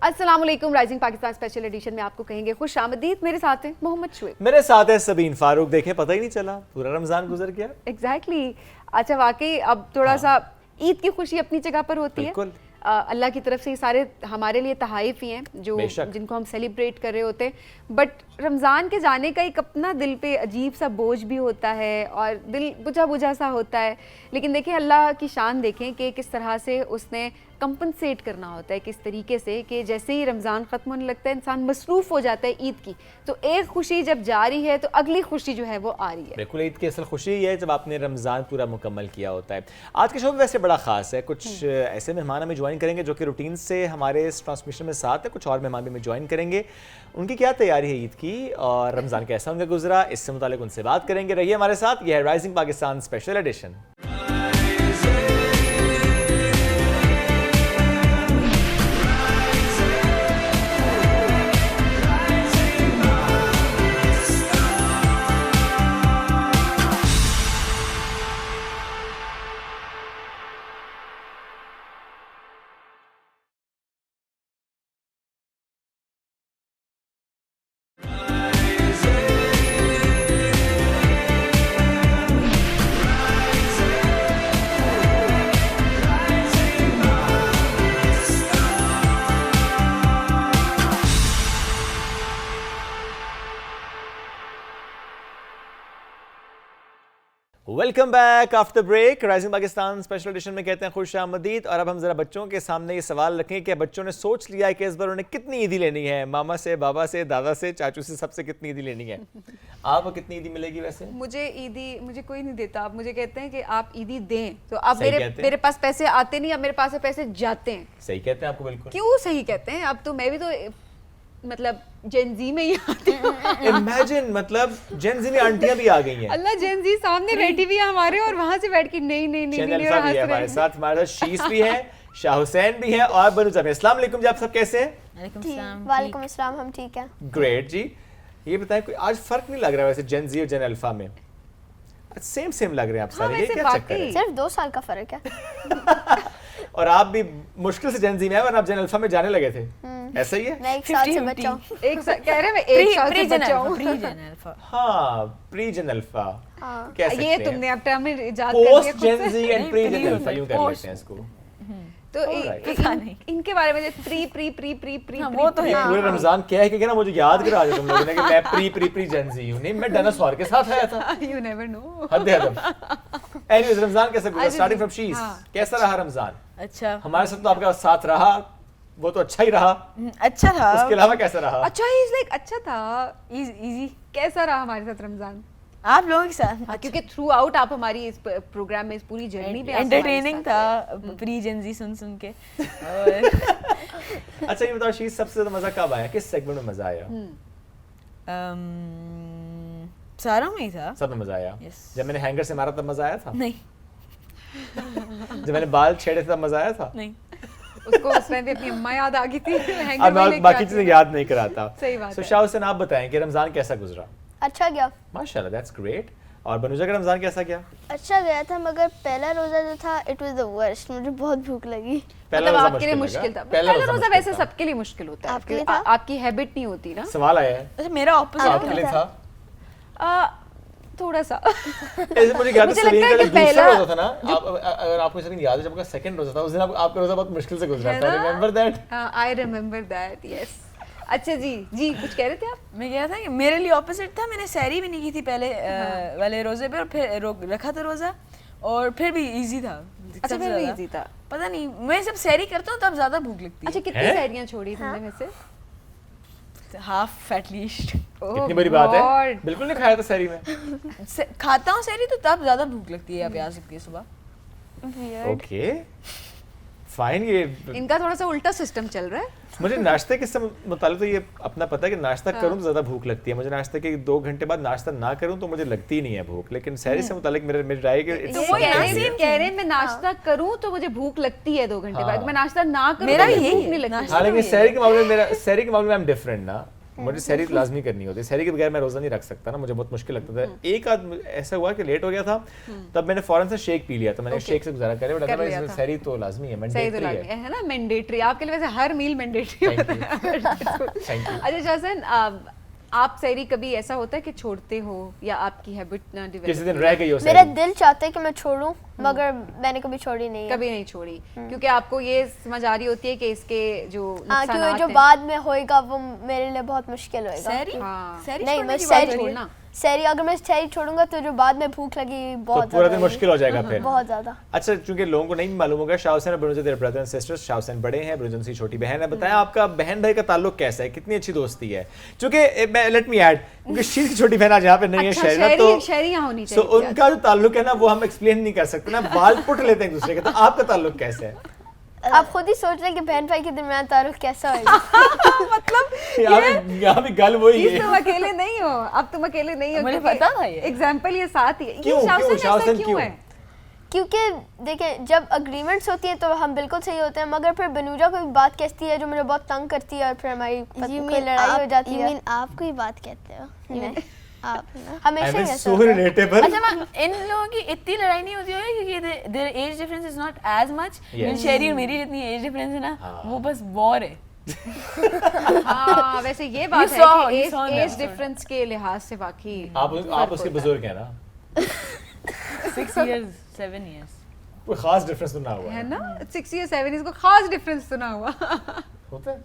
अस्सलाम वालेकुम। Rising Pakistan special edition में आपको कहेंगे खुश आमदीद। मेरे साथ है मोहम्मद शुएब, मेरे साथ है सबीन फारूक। देखें पता ही नहीं चला पूरा रमजान गुजर गया। एग्जैक्टली। अच्छा वाकई अब थोड़ा सा ईद की खुशी अपनी जगह पर होती है। अल्लाह की तरफ से ये सारे हमारे लिए तहाइफ ही हैं जो जिनको हम सेलिब्रेट कर रहे होते हैं, बट रमज़ान के जाने का एक अपना दिल पे अजीब सा बोझ भी होता है और दिल बुझा बुझा सा होता है। लेकिन देखें अल्लाह की शान देखें कि किस तरह से उसने कंपनसेट करना होता है, किस तरीके से कि जैसे ही रमज़ान ख़त्म होने लगता है इंसान मसरूफ़ हो जाता है ईद की, तो एक खुशी जब जा रही है तो अगली खुशी जो है वो आ रही है। बिल्कुल, ईद की असल खुशी है जब आपने रमज़ान पूरा मुकम्मल किया होता है। आज के शो में वैसे बड़ा ख़ास है, कुछ ऐसे मेहमान हमें ज्वाइन करेंगे जो कि रूटीन से हमारे इस ट्रांसमिशन में साथ है, कुछ और मेहमान भी हमें ज्वाइन करेंगे। उनकी क्या तैयारी है ईद की और रमज़ान कैसा उनका गुजरा, इससे मुतालिक उनसे बात करेंगे। रहिए हमारे साथ, यह है rising Pakistan special edition. Welcome back after break. Rising Pakistan special edition में कहते हैं खुश आमदीद। और अब हम जरा बच्चों के सामने ये सवाल रखें कि बच्चों ने सोच लिया है कि इस बार उन्हें कितनी ईदी लेनी है, मामा से, बाबा से, दादा से, चाचू से, सबसे कितनी ईदी लेनी है। आपको कितनी ईदी मिलेगी? वैसे मुझे ईदी मुझे कोई नहीं देता। आप मुझे कहते हैं कि आप ईदी दें तो अब मेरे पास पैसे आते नहीं, अब मेरे पास से पैसे जाते हैं। सही कहते हैं आपको, बिल्कुल। क्यों सही कहते हैं? अब तो मैं भी तो मतलब जेनजी में ही आती हूँ। इमेजिन, मतलब जेनजी में आंटियां भी आ गई हैं। अल्लाह, जेनजी सामने बैठी भी है हमारे और वहां से बैठ के नहीं नहीं नहीं नहीं हमारे साथ। हमारे साथ शीस भी है, शाह हुसैन भी है और बनु ज़मीर। अस्सलाम वालेकुम जी, आप सब कैसे हैं? वालेकुम अस्सलाम, हम ठीक हैं। ग्रेट जी। ये बताएं कोई आज फर्क नहीं लग रहा वैसे जेनजी और जेन अल्फा में? सेम लग रहे हैं आप सारे। ये क्या चक्कर है? सिर्फ 2 साल का फर्क है। और आप भी मुश्किल से जेन जी में आए वरना आप जेन अल्फा में जाने लगे थे। ऐसा ही है? मैं 1 साल से बच्चा हूं। एक साल कह रहे हैं, मैं 1 साल से बच्चा हूं। Pre Gen alpha. हां, प्री जेन अल्फा। कह सकते हैं। ये तुमने अब टर्म इजाद कर दिया। Post Gen Z and pre Gen Alpha यूं कर लेते हैं इसको। तो इनके बारे में pre pre pre pre pre वो तो है। पूरे रमजान क्या है कि ना मुझे याद करा दिया तुम लोगों ने कि मैं प्री जेन जी हूं। नहीं, मैं डायनासोर के साथ आया था। You never know. हद है अदब। एनीवेज, रमजान कैसा गुजरा? स्टार्टिंग फ्रॉम शीस, कैसा रहा रमजान? अच्छा, हमारे साथ तो आपका साथ रहा, वो तो अच्छा ही रहा। अच्छा था। उसके अलावा कैसा रहा? अच्छा, इज लाइक अच्छा था, इजी। कैसा रहा हमारे साथ रमजान आप लोगों के साथ? क्योंकि थ्रू आउट आप हमारी इस प्रोग्राम में इस पूरी जर्नी पे एंटरटेनिंग था, प्री जेनजी सुन के। अच्छा ये बताओ शीस, सबसे ज्यादा मजा कब आया, किस सेगमेंट में मजा आया? सारा में ही था। सब में मजा आया। जब मैंने हैंगर से मारा तब मजा आया था? नहीं। जब मैंने बाल छेड़े थे तब मजा आया था? नहीं। उसको उस टाइम पे अपनी अम्मा याद आ गई थी। अब मैं बाकी चीजें याद नहीं कराता। सही बात है। शाह हुसैन, आप बताएं कि रमजान कैसा गुजरा? अच्छा गया माशाल्लाह, दैट्स ग्रेट। और बनुजा का रमजान कैसा गया? अच्छा गया था, मगर पहला रोजा जो था इट वाज द वर्स्ट। मुझे बहुत भूख लगी। मतलब आपके लिए मुश्किल था। पहला रोजा वैसे सबके लिए मुश्किल होता है, आपकी हैबिट नहीं होती ना। सवाल आया है। अच्छा, मेरा ऑपोजिट था थोड़ा सा। मुझे याद है सलीम का दूसरा रोजा था ना, अगर आपको इसका याद है, जब आपका सेकंड रोजा था उस दिन आपका रोजा बहुत मुश्किल से गुजरा था। Remember that? I remember that, yes. अच्छा जी कुछ कह रहे थे आप? मैं कह रहा था कि मेरे लिए ऑपोजिट था। मैंने सहरी भी नहीं की थी पहले वाले रोजे पे और फिर रखा था रोजा और फिर भी इजी था। अच्छा, फिर भी इजी था। पता नहीं, मैं जब सहरी करता हूँ तब ज्यादा भूख लगती है। अच्छा, कितनी सहरियां छोड़ी तुमने में से? Half at least. इतनी बड़ी बात है? बिल्कुल नहीं खाया था सहरी में। खाता हूँ सहरी तो तब ज्यादा भूख लगती है या प्यास लगती है सुबह। Okay fine. ये इनका थोड़ा सा उल्टा सिस्टम चल रहा है। मुझे नाश्ते के मुतालिक तो ये अपना पता है कि नाश्ता करूं तो ज्यादा भूख लगती है। मुझे नाश्ते के 2 घंटे बाद नाश्ता ना करूं तो मुझे लगती ही नहीं है भूख। लेकिन सहरी से मुतालिक मेरी राय है कि तो वो कह रहे हैं मैं नाश्ता करूं तो मुझे भूख लगती है 2 घंटे बाद, मैं नाश्ता ना करूं मेरा तो यही भूख नहीं लगती। हां, लेकिन सहरी के मामले में आई एम डिफरेंट ना। मुझे सहरी तो लाजमी करनी होती है, सहरी के बगैर मैं रोज़ा नहीं रख सकता ना, मुझे बहुत मुश्किल लगता था। एक आध ऐसा हुआ कि लेट हो गया था, तब मैंने फ़ौरन से शेक पी लिया, तो मैंने शेक से गुजारा कर लिया, बट अदरवाइज सहरी तो लाजमी है, मैंडेटरी है ना, मैंडेटरी। आपके लिए वैसे हर मील मैंडेटरी होता है। अच्छा शासन, आप सहरी कभी ऐसा होता है कि छोड़ते हो या आपकी हैबिट ना डेवलप? किसी दिन रह गई हो मेरा दिल चाहता है कि मैं छोड़ूं, मगर मैंने कभी छोड़ी नहीं है। कभी नहीं छोड़ी, क्योंकि आपको ये समझ आ रही होती है कि इसके जो नुकसानात जो बाद में होएगा वो मेरे लिए बहुत मुश्किल होएगा। सहरी नहीं, मैं छोड़ना सहरी अगर मैं सहरी छोड़ूंगा तो जो बाद में भूख लगी बहुत तो पूरा दिन मुश्किल हो जाएगा फिर बहुत ज्यादा। अच्छा, क्योंकि लोगों को नहीं मालूम होगा, शाह हुसैन और Bunuja their brother and sisters, Shah Hussain बड़े हैं, बुनुजा उनकी छोटी बहन है। बताएं आपका बहन भाई का ताल्लुक कैसा है, कितनी अच्छी दोस्ती है? क्योंकि लेट मी ऐड, क्योंकि शीर की छोटी बहन आज यहाँ पे नहीं है, शहरी तो शहरी यहाँ होनी चाहिए, तो उनका जो ताल्लुक है ना वो हम एक्सप्लेन नहीं कर सकते ना, बाल पुट लेते हैं एक दूसरे के। तो आपका ताल्लुक कैसा है? आप खुद ही सोच रहे हैं कि बहन भाई के दरमियान ताल्लुक कैसा होगा। मतलब यहाँ भी गल वही है, तुम अकेले नहीं हो, अब तुम अकेले नहीं हो, मुझे पता था ये एग्जांपल ये साथ ही है। क्यों क्यों है? क्योंकि देखें, जब अग्रीमेंट्स होती हैं तो हम बिल्कुल सही होते हैं, मगर फिर बनुजा कोई बात कहती है जो मुझे बहुत तंग करती है और फिर हमारी कोई लड़ाई हो जाती है। आप कोई बात कहते हो? आप हमेशा so relatable। अच्छा, इन लोगों की इतनी लड़ाई नहीं होती होगी क्योंकि their age difference is not as much. शहरी और मेरी जितनी एज डिफरेंस है ना, वो बस वॉर है। हाँ, वैसे ये बात है कि एज डिफरेंस के लिहाज से वाकई आप उसके बुजुर्ग हैं ना, 6 years 7 years, कोई खास डिफरेंस तो ना हुआ है ना, 6 या 7 इसको खास डिफरेंस तो ना हुआ। होता है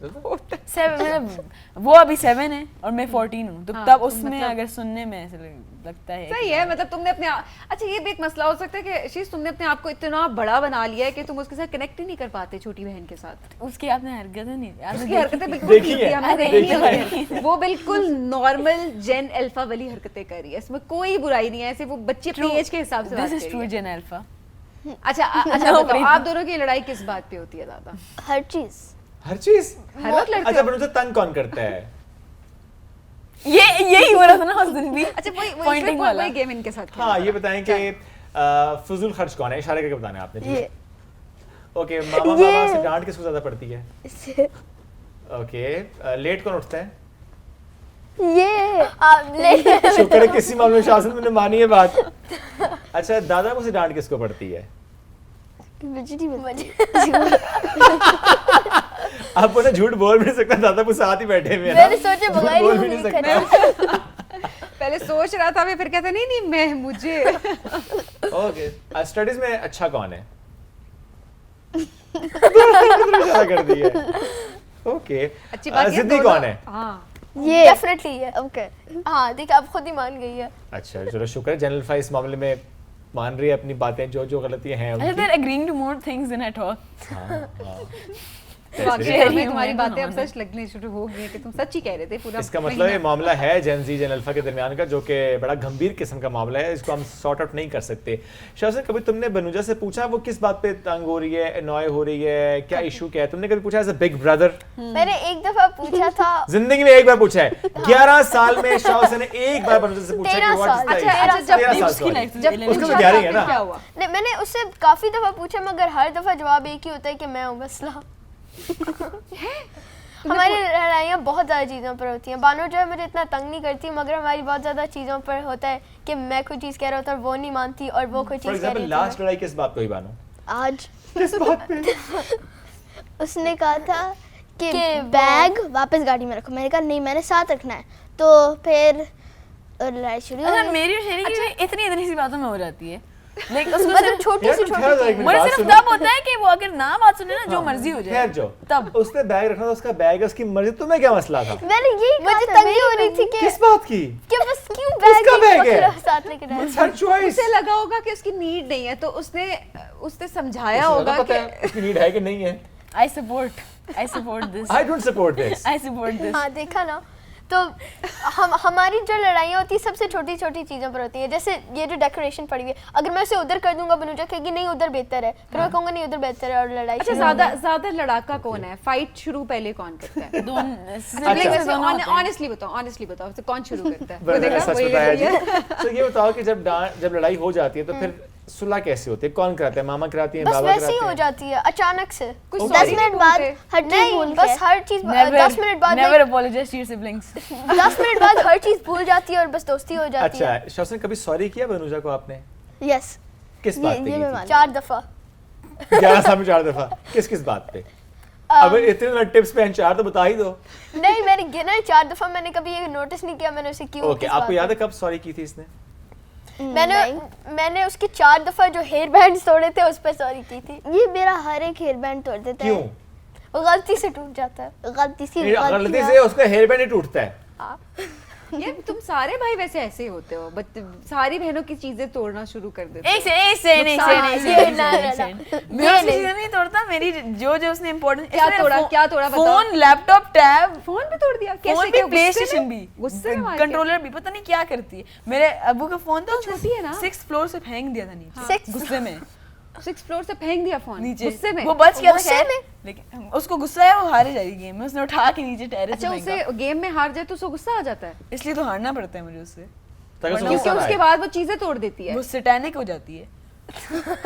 7, वो अभी 7 है और मैं 14 हूँ, तो तब उसमें अगर सुनने में ऐसे लगता है सही है। मतलब तुमने अपने अच्छा, ये भी एक मसला हो सकता है कि शीश तुमने अपने आप को इतना बड़ा बना लिया है कि तुम उसके साथ कनेक्ट ही नहीं कर पाते छोटी बहन के साथ। उसकी आपने हरकतें नहीं, उसकी हरकतें बिल्कुल नहीं थी, हमने देखी है, वो बिल्कुल नॉर्मल जेन अल्फा वाली हरकतें कर रही है, इसमें कोई बुराई नहीं है, ऐसे वो बच्चे अपनी एज के हिसाब से बात कर रही है। This is true Gen Alpha. अच्छा बताओ, आप दोनों की लड़ाई किस बात पे होती है ज्यादा? हर चीज हर चीज हर वक्त लड़ते अच्छा, पर उनसे तंग कौन करता है? यही हो रहा था ना उस दिन भी। अच्छा, पॉइंटिंग वाला वही गेम इनके साथ। हाँ, ये बताएं कि फजूल खर्च कौन है? इशारे करके बताना है आपने। ये ओके, मामा बाबा से डांट किसको ज्यादा पड़ती है? ओके, लेट कौन उठता है? ये आप ले शुक्र है किसी मामले में शासन ने मानी है बात। अच्छा, दादा से डांट किसको पड़ती है? आपको ना झूठ बोल भी नहीं सकता, दादा मुझे साथ ही बैठे हुए हैं, मैंने सोचा बुलाई बोल भी नहीं सकता। पहले सोच रहा था, फिर कहता नहीं मैं मुझे। ओके, स्टडीज में अच्छा कौन है? कर दी है। ओके, अच्छी बात है। जिद्दी कौन है? हाँ, ये डेफिनेटली है। ओके, हाँ देखिए, आप खुद ही मान गई है। अच्छा, चलो शुक्र है, जनरल फाइज मामले में मान रही है अपनी बातें, जो गलतियां हैं उनकी। They're agreeing to more things than I thought। वाकई हमें तुम्हारी बातें अब सच लगने शुरू हो गई कि तुम सच ही कह रहे थे पूरा। इसका मतलब ये मामला है जेन जी जेन अल्फा के दरमियान का, जो कि बड़ा गंभीर किस्म का मामला है, इसको हम सॉर्ट आउट नहीं कर सकते। शाह, कभी तुमने बनुजा से पूछा वो किस बात पे तंग हो रही है, अनॉय हो रही है, क्या इशू क्या है? तुमने कभी पूछा एज अ बिग ब्रदर? मैंने एक दफा पूछा था, जिंदगी में एक बार पूछा है। 11 साल में शाह ने एक बार बनुजा से पूछा कि व्हाट इज द जब उसको तो 11 ही है ना। क्या हुआ? नहीं, मैंने उससे काफी दफा पूछा, मगर हर दफा जवाब एक ही होता है कि मैं हूँ मसला। हमारी लड़ाइयाँ बहुत ज़्यादा चीज़ों पर होती हैं। बानो जो है मुझे इतना तंग नहीं करती, मगर हमारी बहुत ज़्यादा चीज़ों पर होता है कि मैं कोई चीज़ कह रहा होता और वो नहीं मानती, और वो कोई चीज़ कह रही है। लास्ट लड़ाई किस बात पे हुई बानो? आज किस बात पे? उसने कहा था कि बैग वापस गाड़ी में रखो, मैंने कहा नहीं, मैंने साथ रखना है, तो फिर लड़ाई शुरू हो अच्छा, गई। मेरी और शेरी की इतनी सी बातों में हो जाती है, लाइक उसमें मतलब छोटी सी मुझे सिर्फ तब होता है कि वो अगर ना बात सुने ना, जो मर्जी हो जाए, खैर जो तब उसने बैग रखना था, उसका बैग है, उसकी मर्जी, तुम्हें क्या मसला था? मैंने यही मुझे तंगी हो रही थी कि किस बात की? बस क्यों उसका बैग है साथ लेके जाए। Her choice. उसे लगा होगा कि उसकी नीड नहीं है, तो उसने समझाया होगा पता है कि उसकी नीड है कि नहीं है। I support this। I don't support this। I support this। हाँ, देखा ना, तो हमारी जो लड़ाइयाँ होती है सबसे छोटी छोटी चीज़ों पर होती है। जैसे ये जो डेकोरेशन पड़ी हुई है, अगर मैं उसे उधर कर दूंगा, बनुजा कहेगी नहीं उधर बेहतर है, फिर मैं कहूँगा नहीं उधर बेहतर है, और लड़ाई। अच्छा, ज्यादा लड़ाका कौन है? फाइट शुरू पहले कौन करता है? ऑनेस्टली बताओ कौन शुरू करता है? तो ये बताओ कि जब लड़ाई हो जाती है तो फिर सुलह कैसे होती है, कौन कराता है, मामा कराती है, बस बाबा वैसे ही कराते हो हैं? जाती है अचानक से। कुछ 10 sorry मिनट नहीं बाद बोलते? हर चीज नहीं भूल बस के हर चीज 10 मिनट बाद never apologize to your siblings. 10 minute बाद हर चीज भूल जाती है और बस दोस्ती हो जाती अच्छा है। शौसन कभी सॉरी किया बनुजा को आपने, यस किस बात पे ये की मैं थी? मानती 4 दफा। 11 साल में 4 दफा, किस बात पे? अब इतने टिप्स पे 4 तो बता ही दो। नहीं मैंने गिना 4 दफा, मैंने कभी ये नोटिस नहीं किया मैंने उसे क्यों। ओके, आपको याद है कब सॉरी की थी इसने? मैंने उसके 4 दफा जो हेयर बैंड्स तोड़े थे उस पर सॉरी की थी। ये मेरा हर एक हेयर बैंड तोड़ देता क्यों? है वो गलती से टूट जाता है। गलती से उसका हेयर बैंड ही टूटता है। ये तुम सारे भाई वैसे ऐसे ही होते हो, बट सारी बहनों की चीजें तोड़ना शुरू कर देते हो। एक से नहीं मेरा चीजें नहीं तोड़ता, मेरी जो उसने इम्पोर्टेंट क्या तोड़ा बताओ? फोन, लैपटॉप, टैब, फोन भी तोड़ दिया? कैसे? फोन भी, क्या, प्ले गुस्से स्टेशन में? भी, गुस्से में मार के? कंट्रोलर भी, पता नहीं क्या करती है। मेरे अबू का फोन तो छोटी है ना? 6th फ्लोर से फेंक दिया था नीचे, 6th गुस्से में 6th फ्लोर से फेंक दिया फोन नीचे। गुस्से में? वो बच गया था गुस्से खैर, में? लेकिन उसको गुस्सा है, वो हारे जाएगी गेम में, उसने उठा के नीचे टेरेस अच्छा पे उसे फेंका। गेम में हार जाए तो उसको गुस्सा आ जाता है, इसलिए तो हारना पड़ता है मुझे उससे, ताकि उसको क्योंकि गुस्सा ना उसके आए। बाद वो चीजें तोड़ देती है। वो सैटेनिक हो जाती है।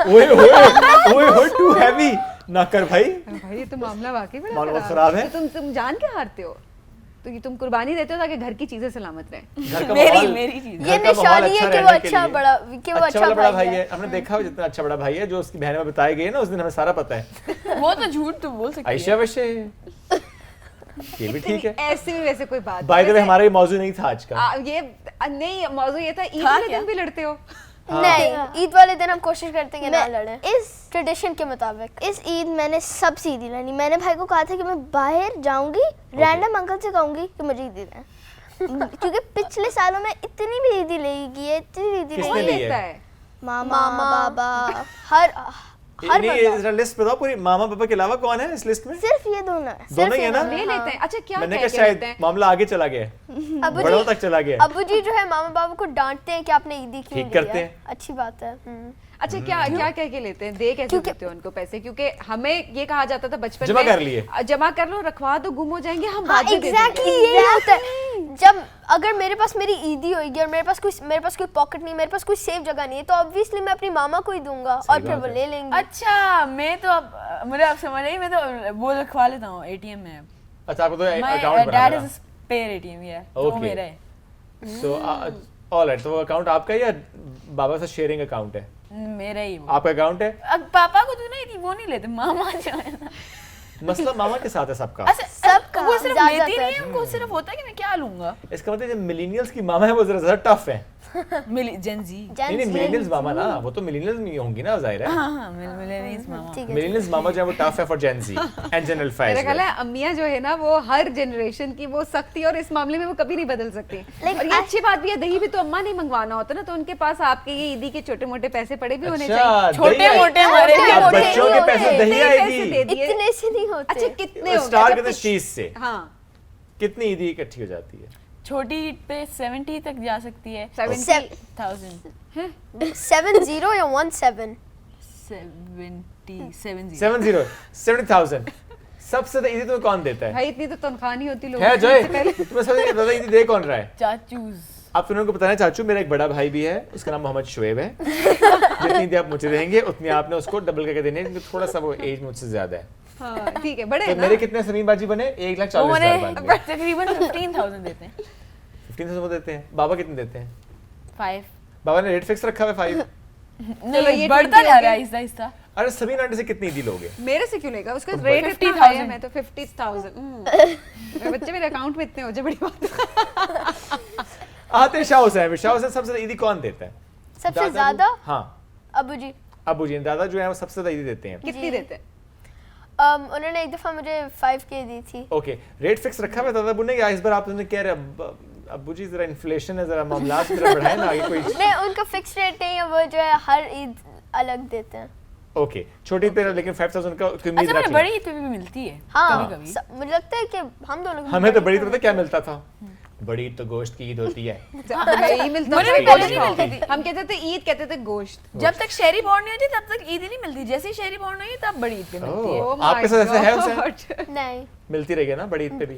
ओए ओए ओए टू हैवी ना कर भाई, भाई ये तो मामला वाकई बड़ा मामला खराब है। तो तुम जान के हारते हो, तो ये तुम कुर्बानी देते हो ताकि घर की चीजें सलामत रहें। घर का मेरी माहौल, चीज। घर ये का माहौल निशानी है कि वो रहने के अच्छा लिए। बड़ा कि वो अच्छा वाला बड़ा भाई है। है। हमने देखा हो जितना अच्छा बड़ा भाई है, जो उसकी बहन में बताए गए ना उस दिन हमें सारा पता है। वो तो झूठ तो बोल सकती आयशा वैसे ये भी ठीक है। ऐसे भी वैसे कोई बात बाय द वे वैसे- हमारा ये मौजू नहीं था आज का। ये नहीं मौजू ये था, ईद था वाले क्या? दिन भी लड़ते हो? नहीं ईद वाले दिन हम कोशिश करते हैं कि ना मैं लड़ें इस ट्रेडिशन के मुताबिक। इस ईद मैंने सब सीधी लड़ी। मैंने भाई को कहा था कि मैं बाहर जाऊंगी, रैंडम अंकल से कहूंगी कि मुझे ईद देना है। क्योंकि पिछले सालों में इतनी भी ईदी लेगी है, इतनी ईदी किसने कौन ली है? लेता है? मामा बाबा हर हर नहीं, बंदा। जरा लिस्ट बताओ पूरी, मामा पापा के अलावा कौन है इस लिस्ट में? सिर्फ ये दोनों है। दोनों ही है ना? ले लेते हैं। अच्छा क्या मैंने कह कहा के शायद लेते हैं? मामला आगे चला गया, अबू बड़ों जी तक चला गया। अबू जी जो है मामा बाबू को डांटते हैं कि आपने ईदी क्यों ठीक ली करते है। हैं। अच्छी बात है। अच्छा क्या क्या कह के लेते हैं? दे कैसे देते हो उनको पैसे? क्योंकि हमें ये कहा जाता था बचपन में, जमा कर लिए। जमा कर लो, रखवा दो, गुम हो जाएंगे, हम हाँ बाद में दे देंगे। एग्जैक्टली यही होता है। जब अगर मेरे पास मेरी ईदी होगी और मेरे पास कोई पॉकेट नहीं, मेरे पास कोई सेफ जगह नहीं है, तो ऑब्वियसली मैं अपनी मामा को ही दूंगा और फिर बात वो है। ले लेंगे। अच्छा मैं तो अब मुझे अब समझ आई, मैं तो वो रखवा लेता हूँ एटीएम में। अच्छा आपको तो माय अकाउंट डैड बनाना इज स्पेयर एटीएम या तो Okay. मेरा है। सो ऑलराइट, तो वो अकाउंट आपका है या बाबा से शेयरिंग अकाउंट है? मेरा ही वो। आपका अकाउंट है? अब पापा को तो नहीं, वो नहीं लेते, मामा जो है ना। मसला मामा के साथ है सबका। अच्छा सबका, वो सिर्फ ज्यादातर। लेती नहीं है, उनको सिर्फ होता है कि मैं क्या लूंगा। इसका मतलब जो मिलेनियल्स की मामा है वो जरा टफ है। मिली जेंजी। नहीं मिलेनियल्स मामा ना, वो तो मिलेनियल्स में होंगी ना, जाहिर है। हाँ हाँ मिलेनियल्स मामा। ठीक है। मिलेनियल्स मामा जो है वो टफ है for Gen Z and general मेरा ख्याल फाइज। है अम्मियाँ जो है ना वो हर जनरेशन की वो सख्ती, और इस मामले में वो कभी नहीं बदल सकती। और ये अच्छी बात भी है, दही भी तो अम्मा नहीं मंगवाना होता ना, तो उनके पास आपके ये ईदी के छोटे मोटे पैसे पड़े भी होने चाहिए। अच्छा छोटे मोटे हमारे छोटे अब मोटे बच्चों नहीं के पैसे होते, दही इतने पैसे आएगी। दे दिए। इतने से नहीं होते। अच्छा कितने हो गए? स्टार अच्छा, के चीज से हाँ कितनी ईदी इकट्ठी हो जाती है? छोटी ईद पे 70 तक जा सकती है। 70,000 70 या 17? 70,000 सबसे ज्यादा ईदी तुम्हें कौन देता है? भाई इतनी तो तनख्वाह नहीं होती लोगों है की। जय, इससे पहले तुम्हें सबसे ज्यादा ईदी दे कौन रहा है? चाचूज। आप तुमने को बताना है चाचू, मेरा एक बड़ा भाई भी है, उसका नाम मोहम्मद शुएब है। जितनी ईदी आप मुझे देंगे उतनी आपने उसको डबल करके देनी है, क्योंकि थोड़ा सा वो एज मुझसे ज्यादा है। हाँ ठीक है, बड़े तो हैं ना? मेरे कितने सलीम बाजी बने? वो 1,40,000 बन गए। तकरीबन 15,000 देते हैं। 15,000 वो देते हैं। बाबा कितने देते हैं? 5 बाबा ने रेट फिक्स रखा हुआ है 5। नहीं ये बढ़ता 20 जा हो रहा गया। है आहिस्ता आहिस्ता। अरे सभी नाटे से कितनी ईदी लोगे? मेरे से क्यों लेगा? उसका तो रेट इतना 50,000 हाई है, मैं तो 50,000। मेरे बच्चे मेरे अकाउंट में इतने हो जाए, बड़ी बात। आते शाह हुसैन सबसे ज्यादा ईदी कौन देता है? सबसे दादा ज्यादा अबू? हाँ अबू जी। अबू जी, दादा जो है वो सबसे ज्यादा ईदी देते हैं। कितनी देते हैं? उन्होंने एक दफा मुझे 5K दी थी। ओके, रेट फिक्स रखा हुआ है दादा अबू ने, या इस बार आप कह रहे अबू जी जरा इन्फ्लेशन है, जरा मामला जरा बढ़ाए ना आगे कोई। नहीं उनका फिक्स रेट नहीं है, वो जो है हर ईद अलग देते हैं। ओके, छोटी पे लेकिन 5,000 का उम्मीद अच्छा रख मुझे लें। बड़ी ईद पे भी मिलती है हाँ कभी कभी। मुझे लगता है कि हम दोनों को हमें तो बड़ी तो पता क्या मिलता था? बड़ी ईद तो गोश्त की ईद होती है। हमें यही मिलता मुझे था, भी पहले गोश्त नहीं खाओ। मिलती थी। हम कहते थे ईद, कहते थे गोश्त। जब तक शहरी बॉर्न नहीं होती तब तक ईद ही नहीं मिलती, जैसे ही शहरी बॉर्न हुई तब बड़ी ईद पे मिलती है। Oh आपके साथ ऐसे है my उसे? God। नहीं। मिलती रहेगी ना बड़ी ईद पे भी।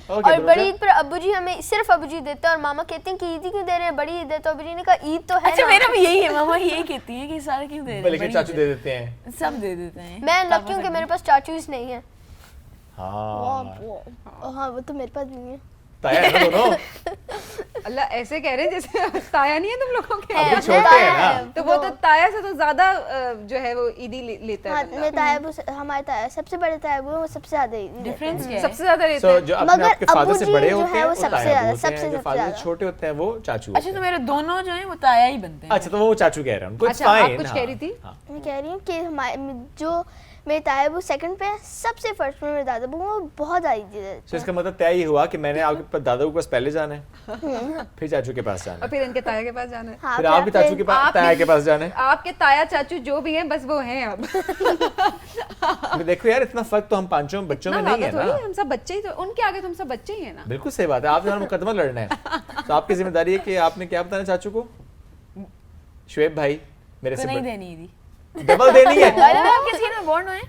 और बड़ी ईद पर अब्बू जी हमें सिर्फ अब्बू जी देते हैं और मामा कहते हैं कि ईद ही क्यों दे रहे हैं, बड़ी ईद है। तो अब्बू जी ने कहा ईद तो है अच्छा ना। मेरा भी यही है, मामा यही कहती है कि सारे क्यों दे रहे हैं, लेकिन बड़ी चाचू ईद दे देते हैं। है। सब दे देते हैं। मैं लकी हूँ कि मेरे पास चाचूज नहीं है। हाँ हाँ वो तो मेरे पास नहीं है। ताया है ना दोनों। अल्लाह ऐसे कह रहे हैं जैसे ताया नहीं है तुम लोगों के। अब वो छोटे हैं ना। तो वो तो ताया से तो ज्यादा जो है वो ईदी लेता हाँ है बंदा। मेरे तायाबू हमारे ताया सबसे बड़े तायाबू वो सबसे ज्यादा ईदी देते हैं। डिफरेंस क्या है? सबसे ज्यादा लेते So, हैं। जो अपने मगर आपके फादर से अब्बू बड़े जी जो होते है हैं वो वो सबसे ताया ज्यादा, होते हैं, सबसे जो फादर ज्यादा। से छोटे होते हैं वो चाचू अच्छा होते तो हैं। मेरे दोनों जो हैं वो ताया ही बनते हैं। अच्छा तो वो चाचू कह रहे हैं उनको अच्छा, आप फाइन। कुछ कह रही थी? मैं कह रही हूँ कि हमारे जो मेरे तायाबू सेकंड पे है, सबसे फर्स्ट में मेरे दादाबू वो बहुत ज़्यादा ईदी देते तो हैं। इसका मतलब तय ही हुआ कि मैंने आपके दादा के पास पहले जाना है, फिर चाचू के पास जाना और है, फिर इनके ताया के पास जाना है। हाँ, फिर आप भी चाचू के पास आप ताया भी- के पास जाना है। आपके ताया चाचू जो भी हैं बस वो हैं अब। तो देखो यार इतना फर्क तो हम पांचों बच्चों में इतना नहीं है ज्यादा थोड़ी ना। है, हम सब बच्चे ही तो, उनके आगे तुम सब बच्चे ही हैं ना। बिल्कुल सही बात है, आपने हमारा मुकदमा लड़ना है तो आपकी जिम्मेदारी है कि आपने क्या बताना चाचू को। शुएब भाई मेरे तो से नहीं देनी थी। डबल देनी है। अरे आप किस ईद में बॉर्न हुए?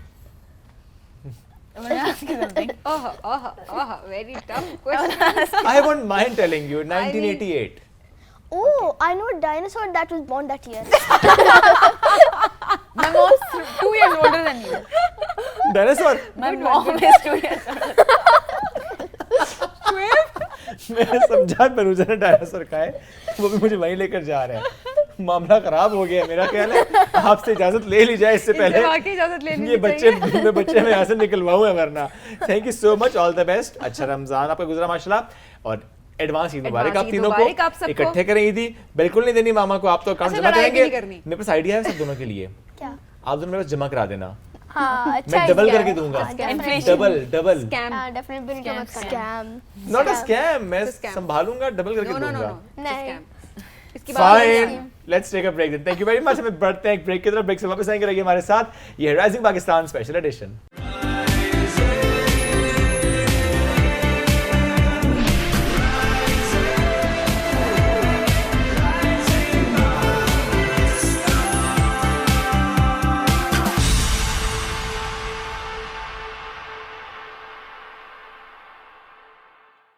Oh oh oh very tough question. I won't mind telling you 1988 Oh, I know a dinosaur that was born that year. My mom's 2 years older than you. Dinosaur. My mom is 2 years older. मैंने समझा बरूजा ने dinosaur का है, वो भी मुझे वहीं लेकर जा रहे हैं। मामला खराब हो गया मेरा ख्याल है, आपसे इजाजत ले ली जाए इससे पहले। वाकई इजाजत लेनी ये चाहिए। बच्चे मैं यहाँ से निकलवाऊँ है वरना। Thank you so much, all the best. अच्छा रमजान आपका गुजरा माशाल्लाह, और एडवांस ईद मुबारक आप ईद तीनों मुबारक आप को। सबको। इकट्ठे करें ईदी, बिल्कुल नहीं देनी मामा को, आप तो अकाउंट अच्छा, जमा लड़ाई भी करेंगे। नहीं करनी। मेरे पास आइडिया है सब दोनों के लिए, क्या? आप दोनों मेरे पास जमा करा देना, हाँ अच्छा मैं डबल idea करके है। दूंगा। Inflation. Double scam. हाँ डेफिनेटली बिल्कुल मत करना। Scam. नॉट अ स्कैम, मैं scam. संभालूंगा, डबल करके नो नो नो दूंगा। नो नहीं। इसकी बात fine, let's take a break then. Thank you very much. हमें बढ़ते हैं एक ब्रेक की तरफ, ब्रेक से वापस आएंगे, रहिए हमारे साथ। ये rising Pakistan special edition.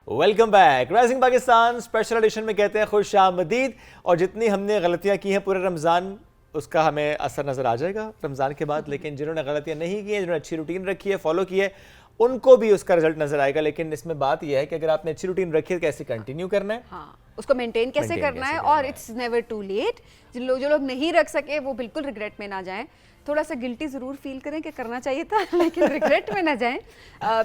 Welcome back. Rising Pakistan special edition में कहते हैं खुश आमदीद। और जितनी हमने गलतियां की हैं पूरे रमज़ान, उसका हमें असर नज़र आ जाएगा रमज़ान के बाद, लेकिन जिन्होंने गलतियां नहीं की हैं, जिन्होंने अच्छी रूटीन रखी है, फॉलो की है, उनको भी उसका रिजल्ट नजर आएगा। लेकिन इसमें बात यह है कि अगर आपने अच्छी रूटीन रखी है तो कैसे कंटिन्यू करना है। हाँ, उसको मेंटेन कैसे Maintain करना कैसे है, करना और है। It's never too late. जो लोग नहीं रख सके वो बिल्कुल रिग्रेट में ना जाएं। थोड़ा सा गिल्टी ज़रूर फील करें कि करना चाहिए था, लेकिन रिग्रेट में ना जाएं,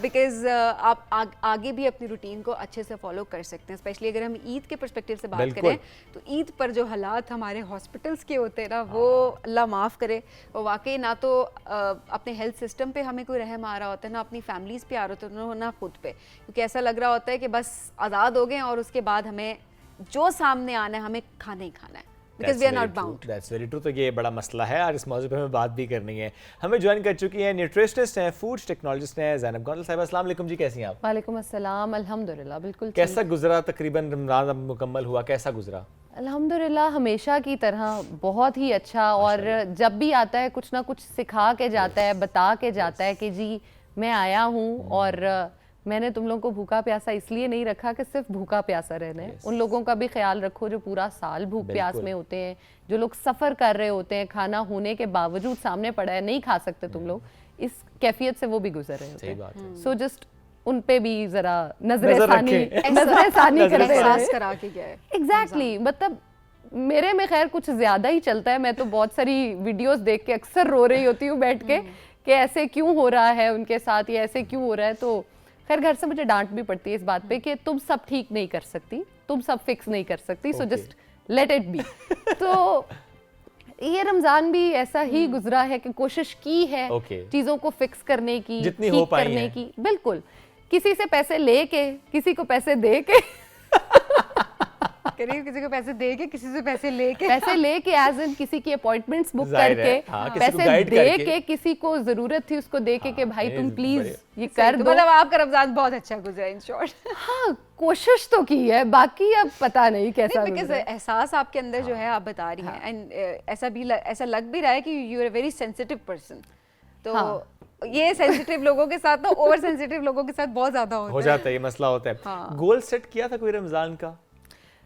बिकॉज आप आगे भी अपनी रूटीन को अच्छे से फॉलो कर सकते हैं। स्पेशली अगर हम ईद के पर्सपेक्टिव से बात बिल्कुल। करें तो ईद पर जो हालात हमारे हॉस्पिटल्स के होते हैं ना, वो अल्लाह माफ़ करे, वो वाकई ना तो अपने हेल्थ सिस्टम पे हमें कोई रहम आ रहा होता है, ना अपनी फैमिलीज़ पे आ रहा होता है, ना खुद पे, क्योंकि ऐसा लग रहा होता है कि बस आज़ाद हो गए और उसके बाद हमें जो सामने आना है हमें खाना ही खाना है, because we are not bound. That's very true. तो ये बड़ा मसला है और इस मौजू पे हमें बात भी करनी है। हमें ज्वाइन कर चुकी हैं न्यूट्रिशनिस्ट हैं, फूड टेक्नोलॉजिस्ट हैं ज़ैनब गोंडल साहिबा। अस्सलाम वालेकुम जी, कैसी हैं आप? वालेकुम अस्सलाम, अल्हम्दुलिल्लाह बिल्कुल ठीक। कैसा गुजरा? तकरीबन रमज़ान अब मुकम्मल हुआ, कैसा गुजरा? अल्हम्दुलिल्लाह हमेशा की तरह बहुत ही अच्छा, और जब भी आता है कुछ ना कुछ सिखा के जाता है, बता के जाता है कि जी मैं आया हूँ और मैंने तुम लोगों को भूखा प्यासा इसलिए नहीं रखा कि सिर्फ भूखा प्यासा रहना है। उन लोगों का भी ख्याल रखो जो पूरा साल भूख प्यास में होते हैं, जो लोग सफ़र कर रहे होते हैं, खाना होने के बावजूद सामने पड़ा है, नहीं खा सकते तुम लोग, इस कैफियत से वो भी गुजर रहे होते हैं। सो जस्ट उन पे भी जरा नजर-ए-सानी नजर करते एहसास रहे। करा के गया है। एग्जैक्टली, मतलब मेरे में खैर कुछ ज्यादा ही चलता है। मैं तो बहुत सारी वीडियोस देख के अक्सर रो रही होती हूँ बैठ के कि ऐसे क्यों हो रहा है उनके साथ, या ऐसे क्यों हो रहा है। तो खैर घर से मुझे डांट भी पड़ती है इस बात पे कि तुम सब ठीक नहीं कर सकती, तुम सब फिक्स नहीं कर सकती, so just let it be. तो ये रमजान भी ऐसा ही गुजरा है कि कोशिश की है चीजों को फिक्स करने की, जितनी हो पाई करने की। बिल्कुल, किसी से पैसे लेके, किसी को पैसे दे के करिए किसी को पैसे दे के किसी से पैसे लेके पैसे लेके एज इन किसी की अपॉइंटमेंट्स बुक जाहिर है, करके, हाँ, किसी को पैसे गाइड दे करके। के किसी को जरूरत थी उसको दे के भाई तुम ये प्लीज बड़े- ये कर तो दो। मतलब आपका रमजान बहुत अच्छा गुजरा इन शॉर्ट। हाँ कोशिश तो की है, बाकी अब पता नहीं कैसा बिकॉज गुजरा। एहसास आपके अंदर जो है आप बता रही हैं एंड ऐसा लग भी रहा है कि you are a very sensitive person. तो हाँ। ये सेंसिटिव लोगों के साथ तो ओवर सेंसिटिव लोगों के साथ बहुत ज्यादा हो होता है। जाता है, ये मसला होता है। हाँ। गोल सेट किया था कोई रमजान का?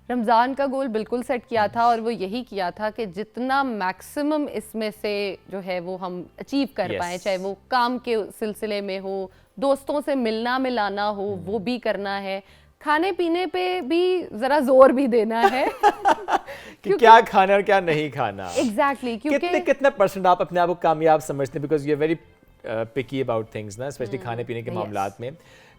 रमज़ान का गोल बिल्कुल सेट किया था और वो यही किया था कि जितना मैक्सिमम इसमें से जो है वो हम अचीव कर Yes. पाएँ, चाहे वो काम के सिलसिले में हो, दोस्तों से मिलना मिलाना हो, वो भी करना है, खाने पीने पे भी ज़रा जोर भी देना है कि क्या खाना और क्या नहीं खाना। एग्जैक्टली क्योंकि कितना परसेंट आप अपने आप को कामयाब समझते हैं? Because you are very picky about things ना, स्पेशली खाने पीने के मामलात में।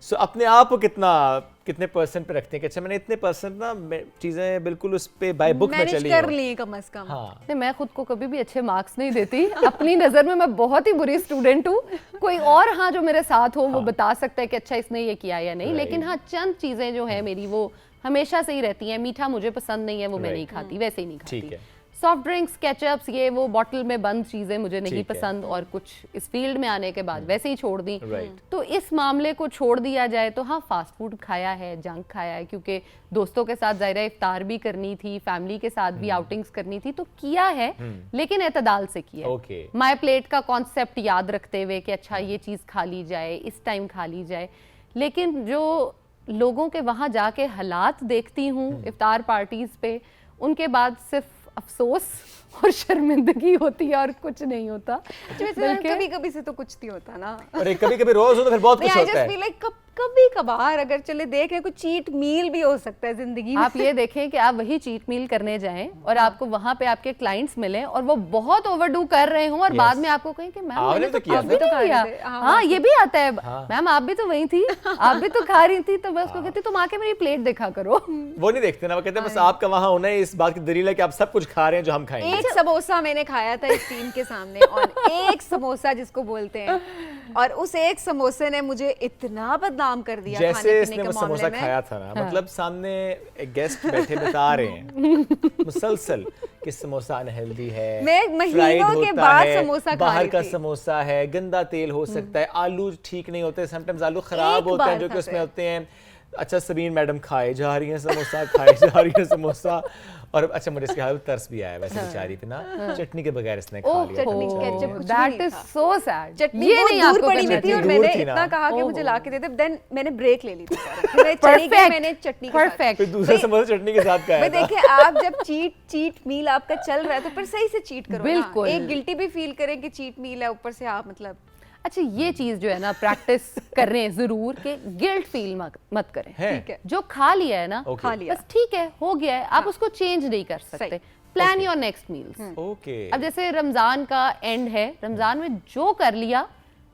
सो अपने आप को कितने परसेंट पे रखते हैं कि अच्छा मैंने इतने परसेंट ना चीजें बिल्कुल उस पे बाय बुक में मैनेज चली कर हो। ली कम से कम। हाँ, नहीं, मैं खुद को कभी भी अच्छे मार्क्स नहीं देती। अपनी नज़र में मैं बहुत ही बुरी स्टूडेंट हूँ। कोई और हाँ जो मेरे साथ हो वो बता सकता है कि अच्छा इसने ये किया या नहीं, लेकिन हाँ चंद चीज़ें जो है मेरी वो हमेशा से ही रहती हैं। मीठा मुझे पसंद नहीं है, वो मैं नहीं खाती, वैसे ही नहीं खाती। ठीक है। सॉफ्ट ड्रिंक्स, केचप्स, ये वो बॉटल में बंद चीज़ें मुझे नहीं ठीक है। पसंद, और कुछ इस फील्ड में आने के बाद वैसे ही छोड़ दी। Right. तो इस मामले को छोड़ दिया जाए तो हाँ फास्ट फूड खाया है, जंक खाया है, क्योंकि दोस्तों के साथ ज़ाहिर है इफ्तार भी करनी थी, फैमिली के साथ भी आउटिंग्स करनी थी, तो किया है लेकिन एतदाल से किया है। Okay. माई प्लेट का कॉन्सेप्ट याद रखते हुए कि अच्छा ये चीज़ खा ली जाए, इस टाइम खा ली जाए। लेकिन जो लोगों के वहाँ जाके हालात देखती हूँ इफ्तार पार्टीज पे, उनके बाद सिर्फ अफसोस और शर्मिंदगी होती है और कुछ नहीं होता। बल्कि कभी कभी से तो कुछ नहीं होता ना। और कभी कभी रोज हो तो फिर बहुत कुछ आई होता जस्ट है। फील लाइक कभी कभार अगर चले देखें कुछ चीट मील भी हो सकता है जिंदगी में। आप ये देखें कि आप वही चीट मील करने जाएं और आपको वहां पे आपके क्लाइंट्स मिलें और वो बहुत ओवरडू कर रहे हों और बाद में आपको कहें कि मैम आपने मैंने तो तो किया आप भी था। तो किया। हाँ, हाँ ये भी आता है, मैम आप भी तो वही थी, आप भी तो खा रही थी। तो मैं उसको कहती तुम आके मेरी प्लेट देखा करो। वो नहीं देखते ना, वो कहते हैं बस आपका वहाँ होना है इस बात की दलील है कि आप सब कुछ खा रहे हैं जो हम खाएंगे। एक समोसा मैंने खाया था इस टीम के सामने, और एक समोसा जिसको बोलते हैं, और उस एक समोसे ने मुझे इतना बदनाम कर दिया जैसे खाने इसने पीने वो के समोसा मामले में। खाया था ना, मतलब सामने एक गेस्ट बैठे बता रहे हैं मुसलसल कि समोसा अनहेल्दी है, मैं फ्राइड महीनों के होता बाद है, समोसा खा बाहर रही का थी। समोसा है, गंदा तेल हो सकता है, आलू ठीक नहीं होते, समटाइम्स आलू खराब एक होते हैं बार जो कि खाते उसमें हैं। होते हैं। अच्छा सबीन मैडम खाए जा रही हैं समोसा, खाए जा रही हैं समोसा। और अच्छा मुझे इसके हाल तरस भी आया वैसे बेचारी पे ना, चटनी के बगैर इसने खा ओह लिया। चटनी, बेचारी केचप ने। कुछ भी दैट नहीं इज था। So sad. चटनी ये बहुत नहीं दूर आपको पड़ी हुई करना थी और दूर मैंने थी ना। इतना कहा कि मुझे ओह। ला के दे दे, देन मैंने ब्रेक ले ली थी। मैं चली गई, मैंने चटनी के साथ। परफेक्ट। फिर दूसरा समोसा चटनी के साथ भाई खाया था। देखिए, आप जब चीट मील आपका चल रहा है तो फिर सही से चीट करो ना। बिल्कुल। एक गिल्टी भी फील करें कि चीट मील है, ऊपर से आप मतलब अच्छा ये चीज जो है ना प्रैक्टिस कर रहे हैं जरूर कि गिल्ट फील मत करें। है? ठीक है, जो खा लिया है ना, Okay. खा लिया। बस ठीक है, हो गया है, आप उसको चेंज नहीं कर सकते। सही। Plan your next meals. Okay. अब जैसे रमजान का एंड है, रमजान में जो कर लिया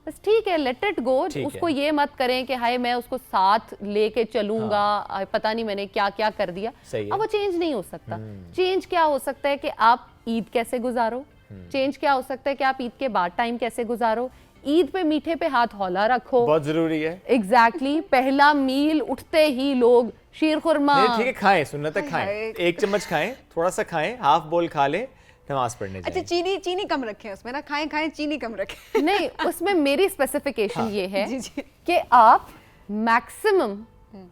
बस ठीक है, लेट इट गो। ठीक उसको है। ये मत करें कि हाय मैं उसको साथ लेके चलूंगा, पता नहीं मैंने क्या क्या कर दिया। सही है। अब वो चेंज नहीं हो सकता। चेंज क्या हो सकता है कि आप ईद कैसे गुजारो, चेंज क्या हो सकता है कि आप ईद के बाद टाइम कैसे गुजारो। ईद पे मीठे पे हाथ हौला रखो। बहुत जरूरी है। एग्जैक्टली पहला मील उठते ही लोग शीर खुरमा। नहीं ठीक है, खाएं, सुन्नत है खाएं, एक चम्मच खाएं, थोड़ा सा खाएं, हाफ बोल खा लें, नमाज पढ़ने अच्छा जाएं। चीनी कम रखें उसमें ना, खाएं चीनी कम रखें। नहीं, उसमें मेरी स्पेसिफिकेशन ये है जी, जी। कि आप मैक्सिमम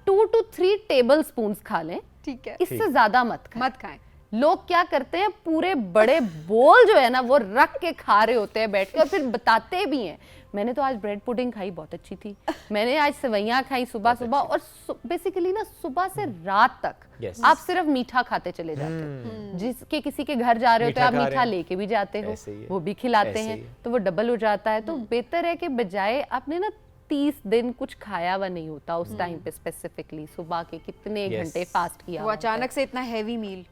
2 to 3 टेबल स्पून्स खा लें, ठीक है, इससे ज्यादा मत खाएं। मत खाएं। लोग क्या करते हैं, पूरे बड़े बोल जो है ना वो रख के खा रहे होते हैं बैठ के, और फिर बताते भी हैं मैंने तो आज ब्रेड पुडिंग खाई, बहुत अच्छी थी, मैंने आज सेवइयां खाई सुबह सुबह। और बेसिकली ना सुबह से रात तक Yes. आप सिर्फ मीठा खाते चले जाते हो। जिसके किसी के घर जा रहे हो तो मीठा आप खा रहे मीठा हैं। लेके भी जाते हो, ऐसे ही है। वो भी खिलाते ऐसे हैं, ही है। तो वो डबल हो जाता है। तो बेहतर है कि बजाय आपने ना 30 दिन कुछ खाया हुआ नहीं होता उस टाइम पे, स्पेसिफिकली सुबह के कितने Yes. घंटे फास्ट किया वो हुआ होता है। अचानक से इतना हैवी मील।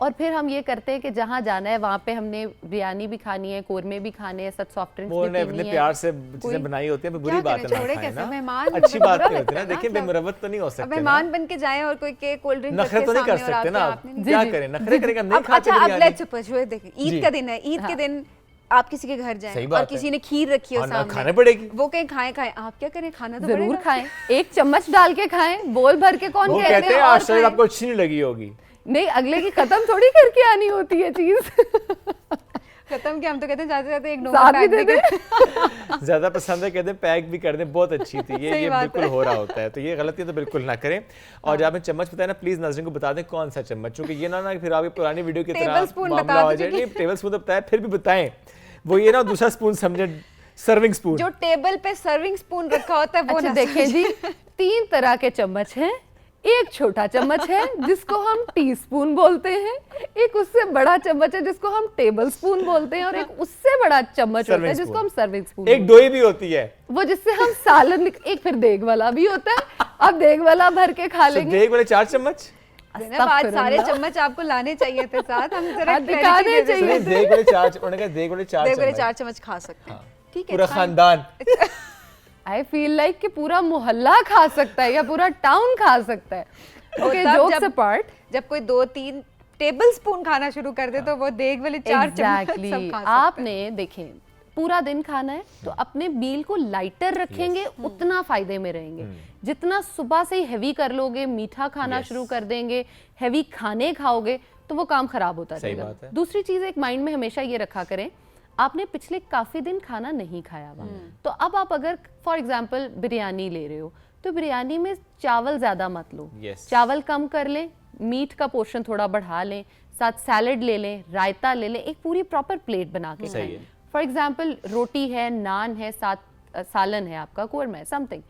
और फिर हम ये करते हैं कि जहाँ जाना है वहाँ पे हमने बिरयानी भी खानी है, कोरमे भी खाने हैं, साथ सॉफ्ट ड्रिंक्स वो भी उन्हें पीनी अपने है। प्यार से चीजें बनाई होती है, बुरी क्या बात करें, है ना छोड़े खाएं कैसे, ना, मेहमान अच्छी बात बुरा नहीं होती लगता ना। है ना, देखिए मतलब बेमुरवत तो नहीं हो अब सकते मेहमान ना, बन के जाए और कोई के कोल्ड ड्रिंक नखरे तो नहीं कर सकते ना आप, क्या करें, नखरे करेंगे, हम नहीं खाते अच्छा, अब बिरयानी। लेट्स सपोज देखें ईद जी। का दिन है, ईद के दिन आप किसी के घर सही जाएं बात और है। किसी ने खीर रखी हो हाँ, ना, सामने, खाने पड़ेगी। वो कहीं खाएं, आप क्या करें, खाना तो जरूर पड़ेगा। खाएं, एक चम्मच डाल के खाएं, बोल भर के कौन वो कहते कहते हैं और आज शायद खाएं। आपको अच्छी नहीं लगी होगी। नहीं, अगले की खत्म थोड़ी करके आनी होती है चीज। खत्म क्या, हम तो कहते हैं जाते जाते एक साथ भी नोट दे दे। ज्यादा पसंद है कहते हैं पैक भी कर दें, बहुत अच्छी थी ये। सही ये बात बिल्कुल है। हो रहा होता है, तो ये गलती तो बिल्कुल ना करें। और जब आपने चम्मच बताया ना, प्लीज नाज़रीन को बता दें कौन सा चम्मच, क्योंकि ये ना फिर आपकी पुरानी वीडियो की तरह टेबलस्पून मामला बता हो दीजिए जाए। नहीं, टेबल स्पून तो बताया, फिर भी बताएं वो ये ना दूसरा स्पून समझे, सर्विंग स्पून। जो टेबल पे सर्विंग स्पून रखा होता है वो अच्छा ना देखिए जी, 3 तरह के चम्मच हैं। एक छोटा चम्मच है जिसको हम टीस्पून बोलते हैं, एक उससे बड़ा चम्मच है जिसको हम टेबल स्पून बोलते हैं, और एक उससे बड़ा चम्मच होता है जिसको हम सर्विंग स्पून। एक डोई भी होती है वो जिससे हम सालन, एक फिर देग वाला भी होता है। अब देग वाला भर के खा लेंगे। देख वाले 4 चम्मच। ज़ैनब, आज सारे चम्मच आपको लाने चाहिए थे साथ, हम जरा दिखाने clarity दे दें। चाहिए। देख वाले 4, उन्होंने कहा देख वाले 4 देख वाले चम्मच। 4 चम्मच खा सकते हैं, ठीक है पूरा fine। खानदान। आई फील लाइक कि पूरा मोहल्ला खा सकता है या पूरा टाउन खा सकता है। ओके, तब जोक्स जब- अपार्ट, जब कोई 2-3 टेबल स्पून खाना शुरू कर दे तो वो देग वाले 4 चम्मच एग्जैक्टली। सब खा सकते हैं। आपने देखें पूरा दिन खाना है तो अपने मील को लाइटर रखेंगे, उतना फायदे में रहेंगे। जितना सुबह से ही हैवी कर लोगे, मीठा खाना शुरू कर देंगे, हैवी खाने खाओगे, तो वो काम खराब होता सही रहेगा। बात है। दूसरी चीज एक माइंड में हमेशा ये रखा करें, आपने पिछले काफी दिन खाना नहीं खाया हुआ, तो अब आप अगर फॉर एग्जाम्पल बिरयानी ले रहे हो तो बिरयानी में चावल ज्यादा मत लो। Yes. चावल कम कर लें, मीट का पोर्शन थोड़ा बढ़ा लें, साथ सैलेड ले लें, रायता ले लें, एक पूरी प्रॉपर प्लेट बना के सही खाएं। है। फॉर एग्जाम्पल रोटी है, नान है, साथ सालन है, आपका कोरमा है, समथिंग।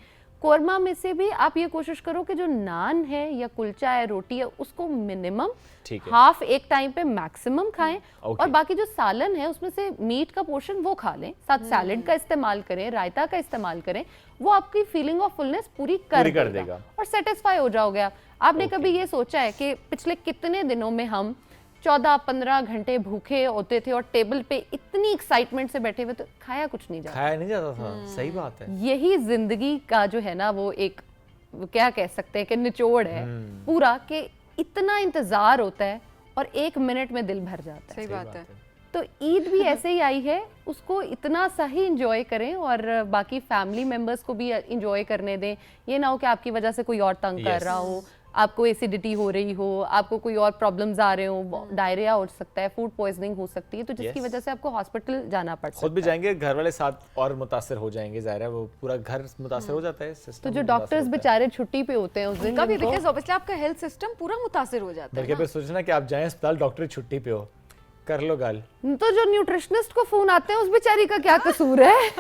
कोरमा में से भी आप ये कोशिश करो कि जो नान है या कुलचा है, रोटी है, उसको मिनिमम ठीक है। हाफ एक टाइम पे मैक्सिमम खाएं, Okay. और बाकी जो सालन है उसमें से मीट का पोर्शन वो खा लें, साथ सैलेड का इस्तेमाल करें, रायता का इस्तेमाल करें। वो आपकी फीलिंग ऑफ फुलनेस पूरी कर देगा और सेटिस्फाई हो जाओगे आप। आपने कभी ये सोचा है कि पिछले कितने दिनों में हम 14-15 घंटे भूखे होते थे और टेबल पे इतनी एक्साइटमेंट से बैठे हुए, तो खाया कुछ नहीं जाता। खाया नहीं जाता था, सही बात है। यही जिंदगी का जो है ना, वो एक वो क्या कह सकते हैं कि निचोड़ है पूरा, कि इतना इंतजार होता है और 1 मिनट में दिल भर जाता है। सही बात है। तो ईद भी ऐसे ही आई है, उसको इतना सही इंजॉय करें और बाकी फैमिली मेंबर्स को भी इंजॉय करने दें। ये ना हो कि आपकी वजह से कोई और तंग कर रहा हो, आपको एसिडिटी हो रही हो, आपको कोई और प्रॉब्लम्स आ रहे हो, डायरिया हो सकता है, फूड पॉइजनिंग हो सकती है, तो जिसकी वजह से आपको हॉस्पिटल जाना पड़ सकता है। खुद भी जाएंगे, घर वाले साथ और मुतासर हो जाएंगे, जाहिर है वो पूरा घर मुतासर हो जाता है। तो सिस्टम जो डॉक्टर्स बेचारे छुट्टी पे होते हैं उस दिन, कभी जिनको- बिकॉज ऑब्वियसली आपका हेल्थ सिस्टम पूरा मुतासिर हो जाता है बल्कि फिर सोचना कि आप जाएं अस्पताल, डॉक्टर की छुट्टी पे हो, कर लो गाल। तो जो न्यूट्रिशनिस्ट को फोन आते हैं उस बेचारी का क्या कसूर है?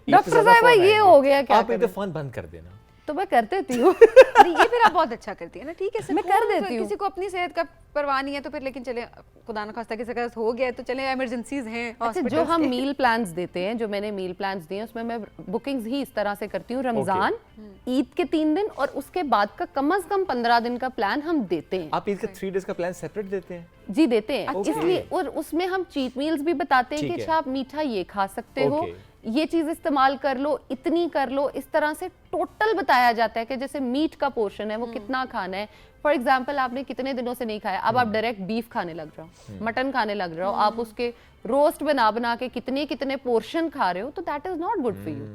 डॉक्टर साहिबा ये हो गया, क्या आप एक करें? फोन बंद कर देना। तो मैं कर देती हूँ। नहीं, ये फिर आप बहुत अच्छा करती है ना, ठीक है मैं कर देती हूँ। किसी को अपनी सेहत का परवाह नहीं है तो फिर, लेकिन चले खुदा न खास्ता किसी का हो गया है तो चले, इमरजेंसीज हैं अच्छा, जो hospitals हम के। मील प्लान्स देते हैं, जो मैंने मील प्लान्स दिए हैं, उसमें मैं बुकिंग्स ही इस तरह से करती हूँ। रमजान, ईद के 3 दिन और उसके बाद का कम से कम 15 दिन का प्लान हम देते हैं। आप ईद का 3 डेज का प्लान सेपरेट देते हैं? जी देते हैं, अच्छा। इसलिए, और उसमें हम चीट मील्स भी बताते हैं ठीक कि है। अच्छा आप मीठा ये खा सकते हो, ओके। ये चीज इस्तेमाल कर लो, इतनी कर लो, इस तरह से टोटल बताया जाता है कि जैसे मीट का पोर्शन है वो कितना खाना है। फॉर एग्जाम्पल आपने कितने दिनों से नहीं खाया, अब आप डायरेक्ट बीफ खाने लग जाओ, मटन खाने लग जाओ, आप उसके रोस्ट बना बना के कितने कितने पोर्शन खा रहे हो, तो that is not good for you.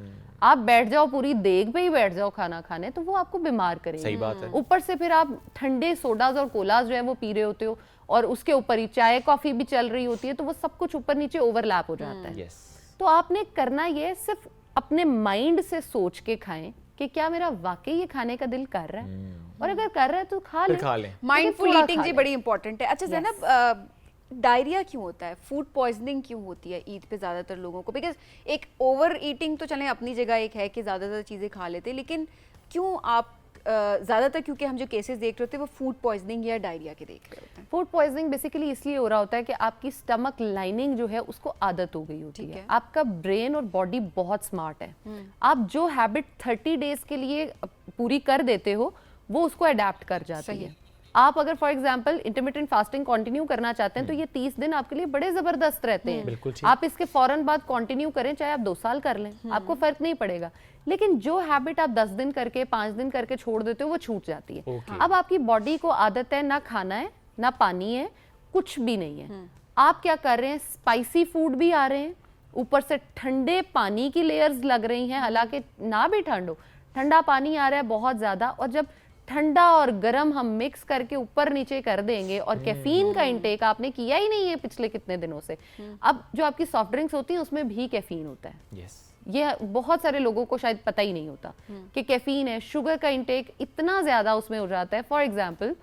आप बैठ जाओ पूरी देग पे ही बैठ जाओ खाना खाने, तो वो आपको बीमार करेगा। सही बात है। ऊपर से फिर आप ठंडे सोडाज और कोलाज जो है वो पी रहे होते हो, और उसके ऊपर ही चाय कॉफी भी चल रही होती है, तो वो सब कुछ ऊपर नीचे ओवरलैप हो जाता है। यस। तो आपने करना ये, सिर्फ अपने माइंड से सोच के खाएं कि क्या मेरा वाकई ये खाने का दिल कर रहा है, और अगर कर रहा है तो खा फिर लें। खा लें। माइंडफुल थोड़ा ईटिंग खा जी लें। बड़ी इंपॉर्टेंट है। अच्छा ज़ैनब, डायरिया क्यों होता है, फूड पॉइजनिंग क्यों होती है ईद पे ज़्यादातर लोगों को? बिकॉज एक ओवर ईटिंग तो चलें अपनी जगह एक है कि ज़्यादातर चीज़ें खा लेते हैं, लेकिन क्यों आप ज़्यादातर, क्योंकि हम जो केसेस देख रहे होते हैं वो फूड पॉइजनिंग या डायरिया के देख रहे होते हैं। फूड पॉइजनिंग बेसिकली इसलिए हो रहा होता है कि आपकी स्टमक लाइनिंग जो है उसको आदत हो गई होती ठीक है। है। आपका ब्रेन और बॉडी बहुत स्मार्ट है, आप जो हैबिट 30 डेज के लिए पूरी कर देते हो वो उसको अडेप्ट कर जाती सही है। आप अगर for example intermittent fasting continue करना चाहते हैं तो ये 30 दिन आपके लिए बड़े जबरदस्त रहते हैं। बिल्कुल ठीक। आप इसके फौरन बाद कंटिन्यू करें, चाहे आप 2 साल कर लें, आपको फर्क नहीं पड़ेगा। लेकिन जो हैबिट आप 10 दिन करके 5 दिन करके छोड़ देते हो वो छूट जाती है। Okay. अब आपकी बॉडी को आदत है ना खाना है ना पानी है, कुछ भी नहीं है। आप क्या कर रहे हैं, स्पाइसी फूड भी आ रहे हैं, ऊपर से ठंडे पानी की लेयर्स लग रही हैं, हालांकि ना भी ठंड हो, ठंडा पानी आ रहा है बहुत ज्यादा, और जब ठंडा और गर्म हम मिक्स करके ऊपर नीचे कर देंगे और कैफीन का इंटेक आपने किया ही नहीं है पिछले कितने दिनों से। अब जो आपकी सॉफ्ट ड्रिंक्स होती हैं उसमें भी कैफीन होता है। यस, ये बहुत सारे लोगों को शायद पता ही नहीं होता कि कैफीन है, शुगर का इंटेक इतना ज़्यादा उसमें हो जाता है। फॉर एग्जांपल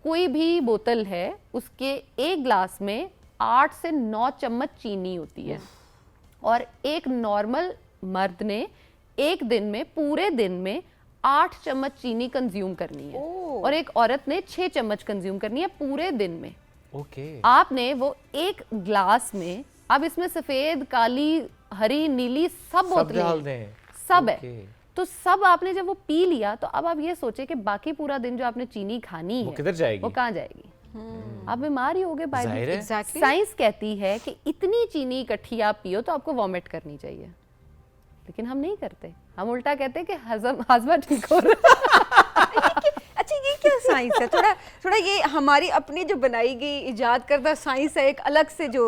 कोई भी बोतल है उसके एक ग्लास में 8 से 9 चम्मच चीनी होती है और एक नॉर्मल मर्द ने एक दिन में, पूरे दिन में 8 चम्मच चीनी कंज्यूम करनी है और एक औरत ने 6 चम्मच कंज्यूम करनी है पूरे दिन में। ओके, आपने वो एक ग्लास में, अब इसमें सफेद, काली, हरी, नीली सब बोतलें डाल हैं, दें, सब ओके। है। तो सब आपने जब वो पी लिया तो अब आप ये सोचे कि बाकी पूरा दिन जो आपने चीनी खानी वो है किधर जाएगी? वो कहाँ जाएगी? आप बीमार ही होगे। बाय जाहिर है। Exactly. साइंस कहती है कि इतनी चीनी इकट्ठी आप पियो तो आपको वॉमिट करनी चाहिए, लेकिन हम नहीं करते। हम उल्टा कहते हैं कि हाजमा ठीक हो रहा है। अच्छा, ये क्या साइंस है? थोड़ा ये हमारी अपनी जो बनाई गई इजाद करदा साइंस है, एक अलग से जो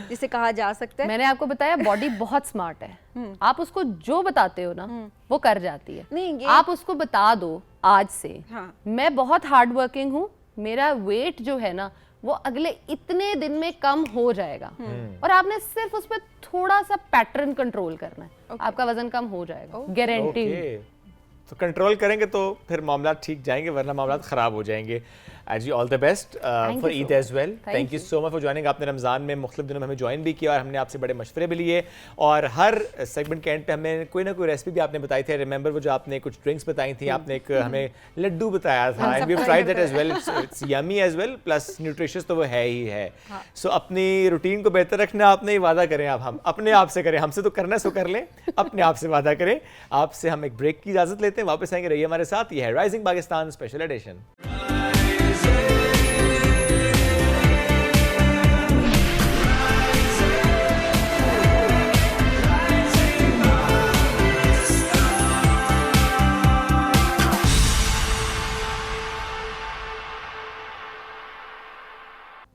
जिसे कहा जा सकता है। मैंने आपको बताया बॉडी बहुत स्मार्ट है, आप उसको जो बताते हो ना वो कर जाती है। नहीं, ये- आप उसको बता दो आज से, हाँ। मैं बहुत हार्ड वर्किंग हूँ, मेरा वेट जो है ना वो अगले इतने दिन में कम हो जाएगा और आपने सिर्फ उस पर थोड़ा सा पैटर्न कंट्रोल करना है, आपका वजन कम हो जाएगा, गारंटी। ओके, तो कंट्रोल करेंगे तो फिर मामला ठीक जाएंगे, वरना मामला खराब हो जाएंगे। जी, all the best for Eid as well. Thank you so much for joining. आपने रमज़ान में मुख्तलिफ दिनों में हमें ज्वाइन भी किया और हमने आपसे बड़े मशवरे भी लिए और हर सेगमेंट के एंड पे हमें कोई ना कोई रेसिपी भी आपने बताई थी। रिमेंबर वो जो आपने कुछ ड्रिंक्स बताई थी, आपने एक हमें लड्डू बताया था, and we have tried that as well. It's yummy as well, plus nutritious तो वो है ही है। सो अपनी रूटीन को बेहतर रखना आपने ही वादा करें, आप हम अपने आप से करें, हमसे तो करना सो कर लें, अपने आप से वादा करें। आपसे हम एक ब्रेक की इजाज़त लेते हैं, वापस आएंगे, रहिए हमारे साथ। ये है rising Pakistan special edition.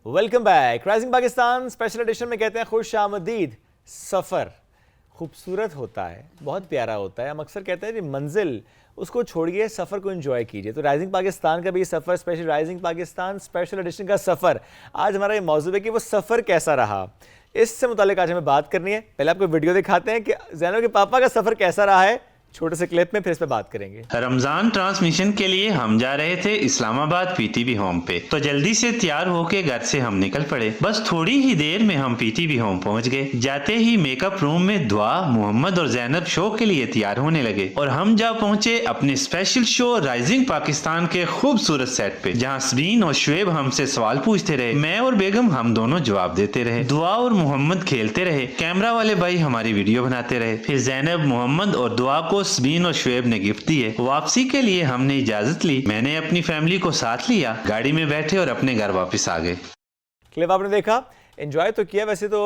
Welcome back. Rising Pakistan special edition में कहते हैं खुश आमदीद। सफ़र खूबसूरत होता है, बहुत प्यारा होता है। हम अक्सर कहते हैं कि मंजिल उसको छोड़िए, सफ़र को एंजॉय कीजिए। तो राइजिंग पाकिस्तान का भी सफ़र, special rising Pakistan special edition का सफ़र, आज हमारा ये मौजू है कि वो सफ़र कैसा रहा। इससे मुतालिक आज हमें बात करनी है। पहले आपको वीडियो दिखाते हैं कि ज़ैनब के पापा का सफ़र कैसा रहा है, छोटे से क्लिप में, फिर इस पे बात करेंगे। रमजान ट्रांसमिशन के लिए हम जा रहे थे इस्लामाबाद पीटीवी होम पे, तो जल्दी से तैयार होके घर से हम निकल पड़े। बस थोड़ी ही देर में हम पीटीवी होम पहुंच गए। जाते ही मेकअप रूम में दुआ, मोहम्मद और जैनब शो के लिए तैयार होने लगे और हम जा पहुंचे अपने स्पेशल शो राइजिंग पाकिस्तान के खूबसूरत सेट पे, जहाँ सबीन और शुएब हमसे सवाल पूछते रहे। मैं और बेगम हम दोनों जवाब देते रहे। दुआ और मोहम्मद खेलते रहे। कैमरा वाले भाई हमारी वीडियो बनाते रहे। फिर जैनब, मोहम्मद और दुआ को सबीन और शुएब ने गिफ्ट दिए। वापसी के लिए हमने इजाजत ली। मैंने अपनी फैमिली को साथ लिया, गाड़ी में बैठे और अपने घर वापस आ गए। क्लिप आपने देखा, एंजॉय तो किया। वैसे तो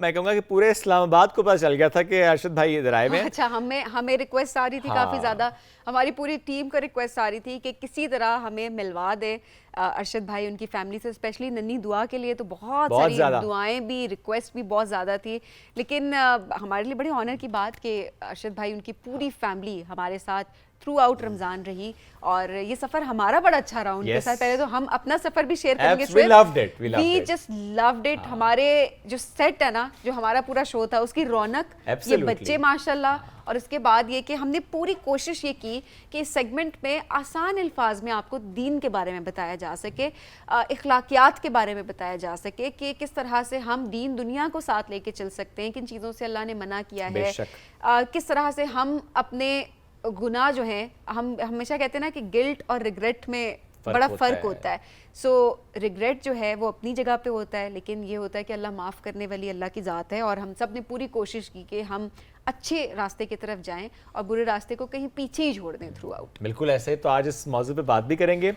मैं कहूँगा कि पूरे इस्लामाबाद को पता चल गया था कि अरशद भाई इधर आए हुए हैं। अच्छा, हमें रिक्वेस्ट आ रही थी, काफ़ी ज़्यादा हमारी पूरी टीम को रिक्वेस्ट आ रही थी कि किसी तरह हमें मिलवा दे अरशद भाई उनकी फैमिली से, स्पेशली नन्ही दुआ के लिए तो बहुत सारी दुआएं भी, रिक्वेस्ट भी बहुत ज़्यादा थी। लेकिन हमारे लिए बड़ी ऑनर की बात कि अरशद भाई उनकी पूरी फैमिली हमारे साथ थ्रू आउट रमज़ान रही और ये सफ़र हमारा बड़ा अच्छा रहा उनके साथ। पहले तो हम अपना सफ़र भी शेयर करेंगे। We just loved it। हमारे जो सेट है ना, जो हमारा पूरा शो था, उसकी रौनक, ये बच्चे माशाल्लाह, और इसके बाद ये कि हमने पूरी कोशिश ये की कि इस सेगमेंट में आसान अल्फाज में आपको दीन के बारे में बताया जा सके, इखलाकियात के बारे में बताया जा सके कि किस तरह से हम दीन दुनिया को साथ लेके चल सकते हैं, किन चीज़ों से अल्लाह ने मना किया है, किस तरह से हम अपने गुनाह जो हैं, हम हमेशा कहते हैं ना कि गिल्ट और रिग्रेट में बड़ा फ़र्क होता है। सो रिग्रेट जो है वो अपनी जगह पे होता है, लेकिन ये होता है कि अल्लाह माफ़ करने वाली अल्लाह की ज़ात है और हम सब ने पूरी कोशिश की कि हम अच्छे रास्ते की तरफ जाएं और बुरे रास्ते को कहीं पीछे ही छोड़ दें थ्रू आउट। बिल्कुल ऐसे। तो आज इस मौजू पे बात भी करेंगे।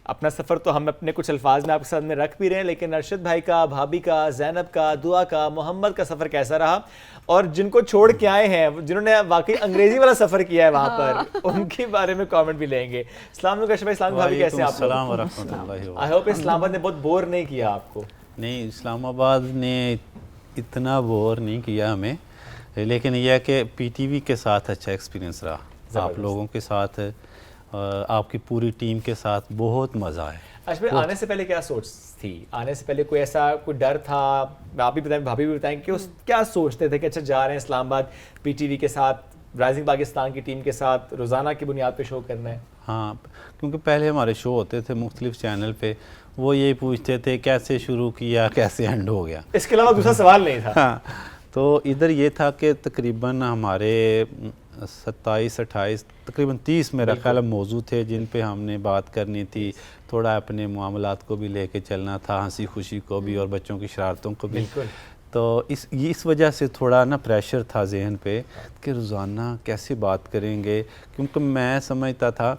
अपना सफ़र तो हम अपने कुछ अल्फाज में आपके साथ में रख भी रहे हैं, लेकिन अरशद भाई का, भाभी का, जैनब का, दुआ का, मोहम्मद का सफ़र कैसा रहा, और जिनको छोड़ के आए हैं, जिन्होंने वाकई अंग्रेजी वाला सफ़र किया है वहाँ पर, उनके बारे में कमेंट भी लेंगे। अस्सलाम वालेकुम अरशद भाई, अस्सलाम भाभी, कैसे आप लोग? आई होप इस्लामाबाद ने बहुत बोर नहीं किया आपको। नहीं, इस्लामाबाद ने इतना बोर नहीं किया हमें, लेकिन यह कि पीटीवी के साथ अच्छा एक्सपीरियंस रहा, आप लोगों के साथ आपकी पूरी टीम के साथ बहुत मज़ा आया। अशफाक भाई, आने से पहले क्या सोच थी? आने से पहले कोई ऐसा कोई डर था? आप भी बताएं, भाभी भी बताएं कि उस क्या सोचते थे कि अच्छा जा रहे हैं इस्लामाबाद पीटीवी के साथ, राइजिंग पाकिस्तान की टीम के साथ रोज़ाना की बुनियाद पे शो करना है? हाँ, क्योंकि पहले हमारे शो होते थे मुख्तलिफ चैनल पे, वो यही पूछते थे कैसे शुरू किया कैसे एंड हो गया, इसके अलावा दूसरा सवाल नहीं था। हाँ, तो इधर ये था कि तकरीबन हमारे 27-28 तकरीबन 30 मेरा ख्याल मौजूद थे जिन पे हमने बात करनी थी, थोड़ा अपने मामलात को भी लेके चलना था, हंसी खुशी को भी और बच्चों की शरारतों को भी। तो इस वजह से थोड़ा ना प्रेशर था जहन पे कि रोज़ाना कैसे बात करेंगे, क्योंकि मैं समझता था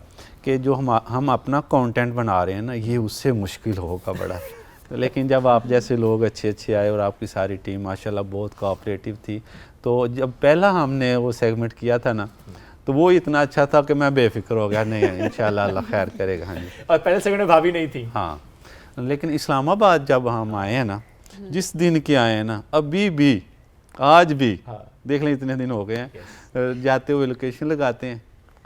कि जो हम अपना कंटेंट बना रहे हैं ना ये उससे मुश्किल होगा बड़ा। लेकिन जब आप जैसे लोग अच्छे आए और आपकी सारी टीम माशाल्लाह बहुत कोऑपरेटिव थी, तो जब पहला हमने वो सेगमेंट किया था ना तो वो इतना अच्छा था कि मैं बेफिक्र हो गया, नहीं इंशाल्लाह अल्लाह खैर करेगा। हाँ जी। और पहले सेगमेंट में भाभी नहीं थी? हाँ, लेकिन इस्लामाबाद जब हम आए हैं ना, जिस दिन के आए हैं ना, अभी भी आज भी देख लें इतने दिन हो गए हैं, जाते हुए लोकेशन लगाते हैं,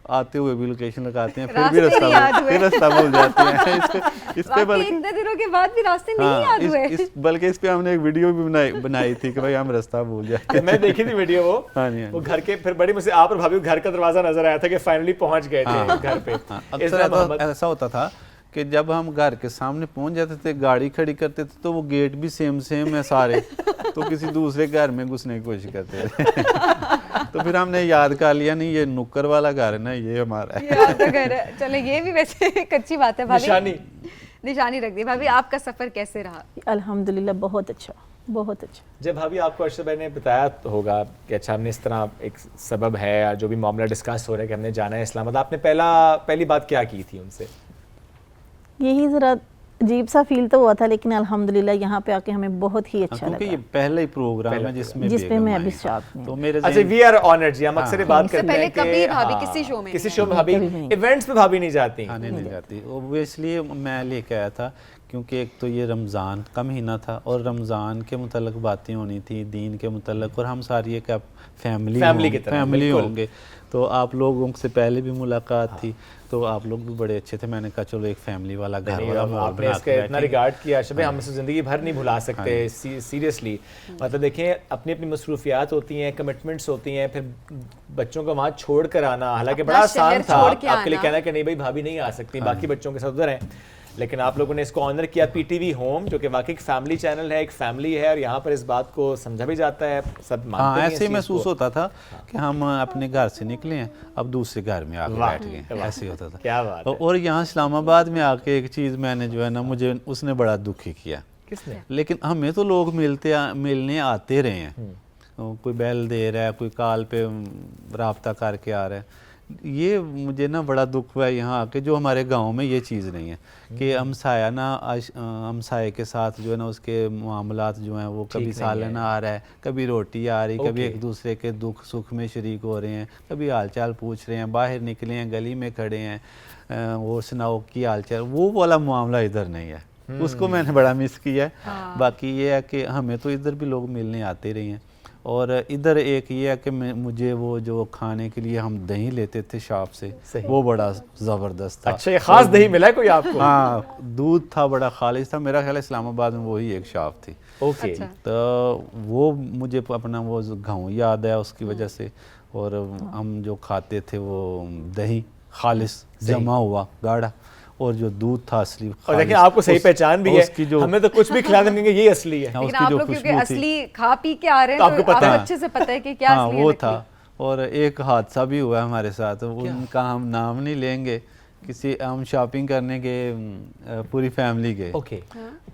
आते हुए भी लोकेशन लगाते हैं, फिर भी रास्ता भूल जाते हैं। इस पे बल्कि इतने दिनों के बाद भी रास्ते नहीं याद हुए। बल्कि इस पे हमने एक वीडियो भी बनाई थी कि भाई हम रास्ता भूल जाते। मैं देखी थी वीडियो वो। हाँ जी, वो घर के फिर बड़ी मुझसे आप और भाभी घर का दरवाजा नजर आया था कि फाइनली पहुंच गए थे घर पे। अक्सर ऐसा होता था कि जब हम घर के सामने पहुंच जाते थे, गाड़ी खड़ी करते थे तो वो गेट भी सेम है सारे, तो किसी दूसरे घर में घुसने की कोशिश करते थे। तो फिर हमने याद कर लिया, नहीं ये नुक्कर वाला घर है ना, ये हमारा है। घर है। चलो ये भी वैसे एक अच्छी बात है भाभी, निशानी रख दी। भाभी आपका सफर कैसे रहा? अल्हम्दुलिल्लाह बहुत अच्छा, बहुत अच्छा। जब भाभी आपको अरशद भाई ने बताया होगा कि अच्छा हमने इस तरह एक सबब है और जो भी मामला डिस्कस हो रहा है कि हमने जाना है इस्लामाबाद, आपने पहली बात क्या की थी उनसे? यही ज़रा अजीब सा फील तो हुआ था, लेकिन अल्हम्दुलिल्लाह यहाँ पे आके हमें बहुत ही अच्छा लगा। ये पहला ही प्रोग्राम है जिसमें मैं भी साथ में। तो मेरे अच्छा, वी आर ऑनर्ड जी, हम अक्सर बात करते हैं कि कभी भाभी किसी शो में भाभी इवेंट्स पे भाभी नहीं जाती। नहीं जाती, वो इसलिए मैं लेके आया था क्योंकि एक तो ये रमज़ान का महीना था और रमज़ान के मुतल्लिक़ बातें होनी थी, दीन के मुतल्लिक़, और हम सारी एक फैमिली होंगे। तो आप लोगों से पहले भी मुलाकात थी, तो आप लोग भी बड़े अच्छे थे, मैंने कहा चलो एक फैमिली वाला घर वाला आपने इसका इतना रिगार्ड किया अरशद भाई, हम इसे ज़िंदगी भर नहीं भुला सकते। सीरियसली मतलब देखें, अपनी अपनी मसरूफियात होती हैं, कमिटमेंट्स होती हैं, फिर बच्चों को वहाँ छोड़ कर आना, हालांकि बड़ा आसान था आपके लिए कहना कि नहीं भाई भाभी नहीं आ सकती, बाकी बच्चों के साथ उधर हैं, लेकिन आप लोगों ने इसको ऑनर किया। पीटीवी होम जो कि वाकई एक फैमिली चैनल है, एक फैमिली है, और यहाँ पर इस बात को समझा भी जाता है, सब मानते हैं। ऐसे ही महसूस होता था कि हम अपने घर से निकले हैं, अब दूसरे घर में आके बैठ गए, ऐसे ही होता था। क्या बात है। और यहाँ इस्लामाबाद में आके एक चीज़ मैंने जो है ना, मुझे उसने बड़ा दुखी किया। किसने? लेकिन हमें तो लोग मिलने आते रहे हैं, कोई बेल दे रहा है, कोई कॉल पे राब्ता करके आ रहा है, ये मुझे ना बड़ा दुख हुआ यहाँ आके, जो हमारे गांव में ये चीज़ नहीं है कि हमसाया ना हमसाये के साथ जो है ना उसके मामलात जो हैं वो कभी सालन आ रहा है, कभी रोटी आ रही, कभी एक दूसरे के दुख सुख में शरीक हो रहे हैं, कभी हाल चाल पूछ रहे हैं, बाहर निकले हैं गली में खड़े हैं, वो सुनाओ की हाल चाल, वो वाला मामला इधर नहीं है। उसको मैंने बड़ा मिस किया है। बाकी ये है कि हमें तो इधर भी लोग मिलने आते रहे हैं, और इधर एक ये है कि मुझे वो जो खाने के लिए हम दही लेते थे शॉप से, वो बड़ा ज़बरदस्त था। अच्छा, ये खास दही मिला है कोई आपको? हाँ, दूध था, बड़ा खालिश था। मेरा ख्याल इस्लामाबाद में वही एक शॉप थी। ओके। तो वो मुझे अपना वो गाँव याद आया उसकी वजह से, और हम जो खाते थे वो दही खालिश जमा हुआ गाढ़ा, और जो दूध था असली। और देखिए आपको सही पहचान भी है, हमें तो कुछ भी खिला देंगे ये असली है, लेकिन आप लोग क्योंकि असली खा पी के आ रहे हैं, तो आपको अच्छे से पता है कि क्या असली है। वो था। और एक हादसा भी हुआ हमारे साथ, उनका हम नाम नहीं लेंगे, किसी हम शॉपिंग करने गए पूरी फैमिली गए,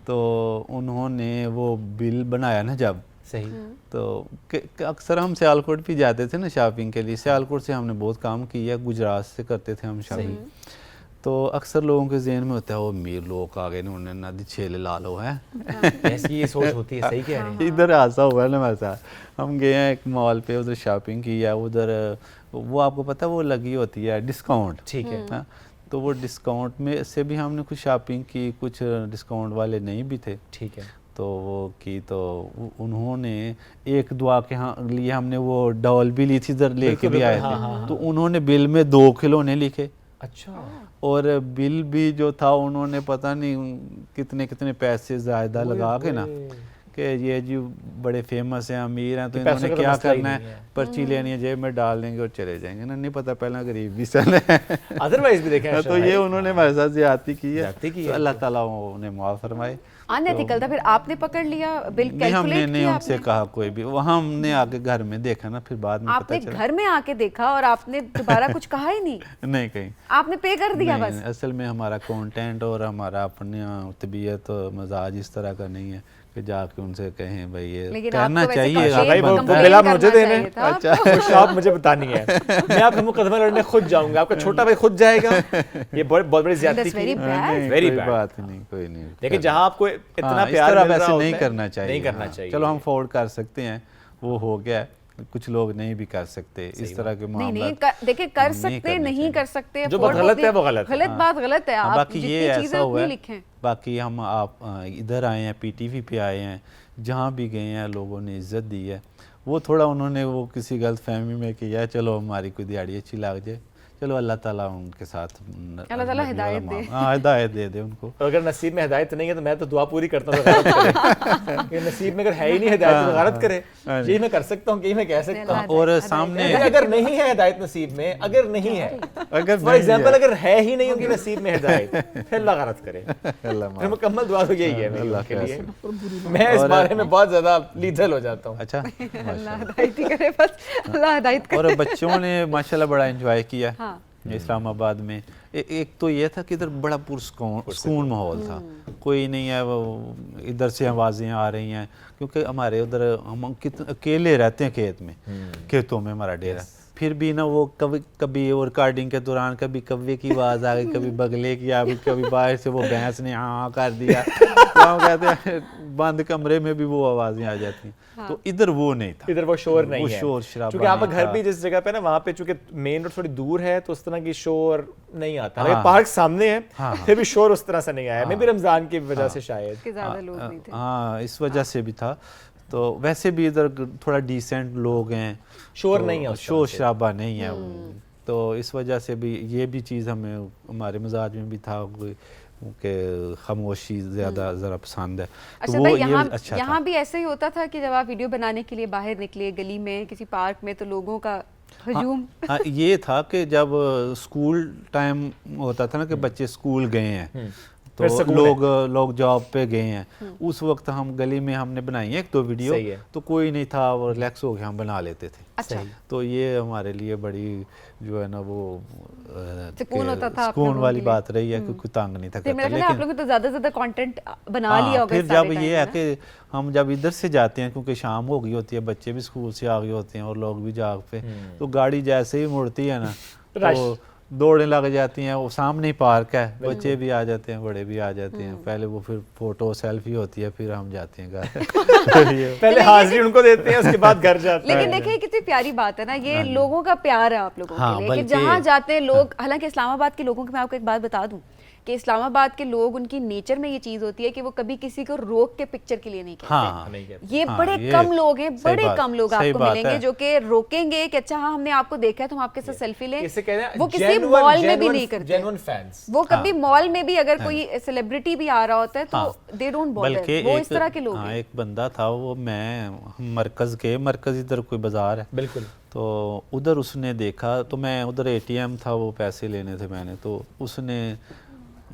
तो उन्होंने वो बिल बनाया ना जब, सही, तो अक्सर हम सियालकोट भी जाते थे ना शॉपिंग के लिए, सियालकोट से हमने बहुत काम किया, गुजरात से करते थे हम शॉपिंग, तो अक्सर लोगों के जहन में होता है वो अमीर लोग आ गए उन्होंने नदी छेले ला लो है, ऐसी ये सोच होती है। सही कह रहे हैं। इधर हादसा हुआ ना हमारे साथ, हम गए हैं एक मॉल पे, उधर शॉपिंग की है, उधर वो आपको पता है वो लगी होती है डिस्काउंट, ठीक है ना, तो वो डिस्काउंट में से भी हमने कुछ शॉपिंग की, कुछ डिस्काउंट वाले नहीं भी थे, ठीक है, तो वो की, तो उन्होंने एक दुआ के लिए हमने वो डॉल भी ली थी, इधर लेके भी आए थे, तो उन्होंने बिल में 2 खिलौने लिखे, अच्छा। और बिल भी जो था उन्होंने पता नहीं कितने कितने पैसे ज़्यादा लगा के ना कि ये जी बड़े फेमस हैं, अमीर हैं, तो इन्होंने क्या करना है, पर्ची लेनी है, जेब में डाल देंगे और चले जाएंगे ना, नहीं पता पहला गरीब भी सल है। अदरवाइज भी देखें तो ये उन्होंने हमारे साथ ज्यादती की है, तो अल्लाह ताला उन्हें माफ़ फरमाए। अनएथिकल था। फिर आपने पकड़ लिया, बिल नहीं, कैलकुलेट हमने नहीं किया उनसे आपने? कहा कोई भी, वहाँ हमने आके घर में देखा ना, फिर बाद में पता आपने चला। घर में आके देखा और आपने दोबारा कुछ कहा ही नहीं? नहीं कहीं आपने पे कर दिया नहीं, बस? असल में हमारा कंटेंट और हमारा अपनी तबीयत और मजाज इस तरह का नहीं है कि जाके उनसे कहें भाई ये लेकिन कहना आपको वैसे चाहिए। कंप्लेन- भाई वो कंप्लेन बिल आप करना मुझे देने, चाहिए था अच्छा आपको। वो शॉप मुझे बतानी है, मैं आपका मुकदमा लड़ने खुद जाऊंगा, आपका छोटा भाई खुद जाएगा, ये बहुत बड़ी ज्यादती That's की very है। bad. नहीं, Very कोई bad. बात नहीं, कोई नहीं। लेकिन जहाँ आपको इतना हाँ, इस प्यार तरह मिल रहा वैसे होता नहीं है, करना चाहिए, नहीं करना हाँ। चाहिए। चलो हम अफोर्ड कर सकते हैं, वो हो गया है, कुछ लोग नहीं भी कर सकते इस तरह के नहीं मामला। नहीं देखिए, कर नहीं सकते करने नहीं चाहिए। कर सकते, जो afford बात गलत है, होती वो गलत है। गलत बात गलत है। आप बाकी ये जितनी चीजें ऐसा हुआ उतनी है, लिखें। बाकी हम आप इधर आए हैं, पीटीवी पे आए हैं, जहाँ भी गए हैं लोगों ने इज्जत दी है। वो थोड़ा उन्होंने वो किसी गलत फहमी में किया है, चलो हमारी कोई दिहाड़ी अच्छी लग जाए, चलो अल्लाह ताला उनके साथ अल्लाह ताला हिदायत दे। हाँ, हिदायत दे दे उनको। और अगर नसीब में हिदायत नहीं है तो मैं तो दुआ पूरी करता हूँ तो गलत करे। ये नसीब में अगर है ही नहीं हिदायत तो गलत करे, यही मैं कर सकता हूँ, यही मैं कह सकता हूँ। और सामने अगर नहीं है हिदायत नसीब में, अगर नहीं है, अगर फॉर एग्जाम्पल अगर है ही नहीं उनकी नसीब में हिदायत, फिर अल्लाह गलत करे। अल्लाह फिर मुकम्मल दुआ तो यही है मेरी अल्लाह उनके लिए। खैर मैं इस बारे में बहुत ज्यादा लीथल हो जाता हूँ। अच्छा अल्लाह हिदायत ही करे बस, अल्लाह हिदायत करे। और बच्चों ने माशाल्लाह बड़ा एंजॉय किया हाँ। इस्लामाबाद में। एक तो ये था कि इधर बड़ा पुरस्कून माहौल था, कोई नहीं है वो इधर से आवाज़ें आ रही हैं, क्योंकि हमारे उधर हम कितने अकेले रहते हैं खेत में, खेतों में हमारा डेरा, फिर भी ना वो कभी वो रिकॉर्डिंग के दौरान कभी कौवे की आवाज़ आ गई, कभी बगले की आ गई, कभी बाहर से वो भैंस ने हाँ कर दिया, तो हम कहते हैं बंद कमरे में भी वो आवाज़ें आ जाती हैं। हाँ। तो इधर वो नहीं था, इधर वो शोर नहीं वो है, शोर शराबा क्योंकि आपका नहीं घर था। भी जिस जगह पे ना वहाँ पे चूंकि मेन रोड थोड़ी दूर है तो उस तरह की शोर नहीं आता। हाँ। पार्क सामने है, हाँ। फिर भी शोर उस तरह से नहीं आया। मैं भी रमजान की वजह से शायद कि ज्यादा लोग नहीं थे। हाँ, इस वजह से भी था। तो वैसे भी इधर थोड़ा डिसेंट लोग हैं, शोर तो नहीं है उस तरह शोर से। शराबा नहीं है, तो इस वजह से भी ये भी चीज़ हमें हमारे मिजाज में भी था कि खामोशी ज़्यादा ज़रा पसंद है। अच्छा तो भाई, वो ये यहाँ अच्छा यहाँ था। भी ऐसे ही होता था कि जब आप वीडियो बनाने के लिए बाहर निकले गली में किसी पार्क में तो लोगों का हजूम? हाँ, ये था कि जब स्कूल टाइम होता था ना कि बच्चे स्कूल गए हैं तो फिर सुकून लोग जॉब पे गए हैं, उस वक्त हम गली में हमने बनाई है 1-2 वीडियो, सही है। तो कोई नहीं था, वो रिलैक्स हो गया, हम बना लेते थे। अच्छा। तो ये हमारे लिए बड़ी जो है ना वो सुकून होता था आप सुकून लोगों वाली के लिए। बात रही है कि कोई तंग नहीं था फिर मेरा करता। ख्याल है आप लोगों ने तो ज्यादा से ज्यादा कंटेंट बना हाँ, लिया होगा फिर इस सारे जब टाइम ये में है ना? कि हम जब इधर से जाते हैं, क्योंकि शाम हो गई होती है, बच्चे भी स्कूल से आ गए होते हैं और लोग भी जाग पे, तो गाड़ी जैसे ही मुड़ती है ना तो दौड़ने लग जाती हैं। वो सामने ही पार्क है, बच्चे भी आ जाते हैं, बड़े भी आ जाते हैं। पहले वो फिर फोटो सेल्फी होती है, फिर हम जाते हैं घर। पहले हाजिरी उनको देते हैं, उसके बाद घर जाते हैं। लेकिन देखिए कितनी प्यारी बात है ना, ये लोगों का प्यार है आप लोगों हाँ, के लिए कि बल्कि- जहाँ जाते हैं लोग। हालांकि इस्लामाबाद के लोगों की मैं आपको एक बात बता दूं कि इस्लामाबाद के लोग, उनकी नेचर में ये चीज होती है कि वो कभी किसी को रोक के पिक्चर के लिए नहीं कहते। हाँ, ये हाँ, बड़े ये कम लोग हैं, सही बड़े बात- कम लोग सही आपको बात मिलेंगे है। जो कि रोकेंगे कि अच्छा हाँ हमने आपको देखा है तो हम आपके साथ सेल्फी लें। इसे कहते हैं वो किसी genuine- मॉल में भी genuine- नहीं करते। genuine fans। वो कभी मॉल में भी अगर कोई सेलिब्रिटी भी आ रहा होता है तो दे डोंट बॉदर। बल्कि वो इस तरह के लोग हाँ, हैं। एक बंदा था, वो हम मरकज़ इधर कोई बाजार है, बिल्कुल। तो उधर उसने देखा, तो मैं उधर एटीएम था, वो पैसे लेने थे मैंने, तो उसने,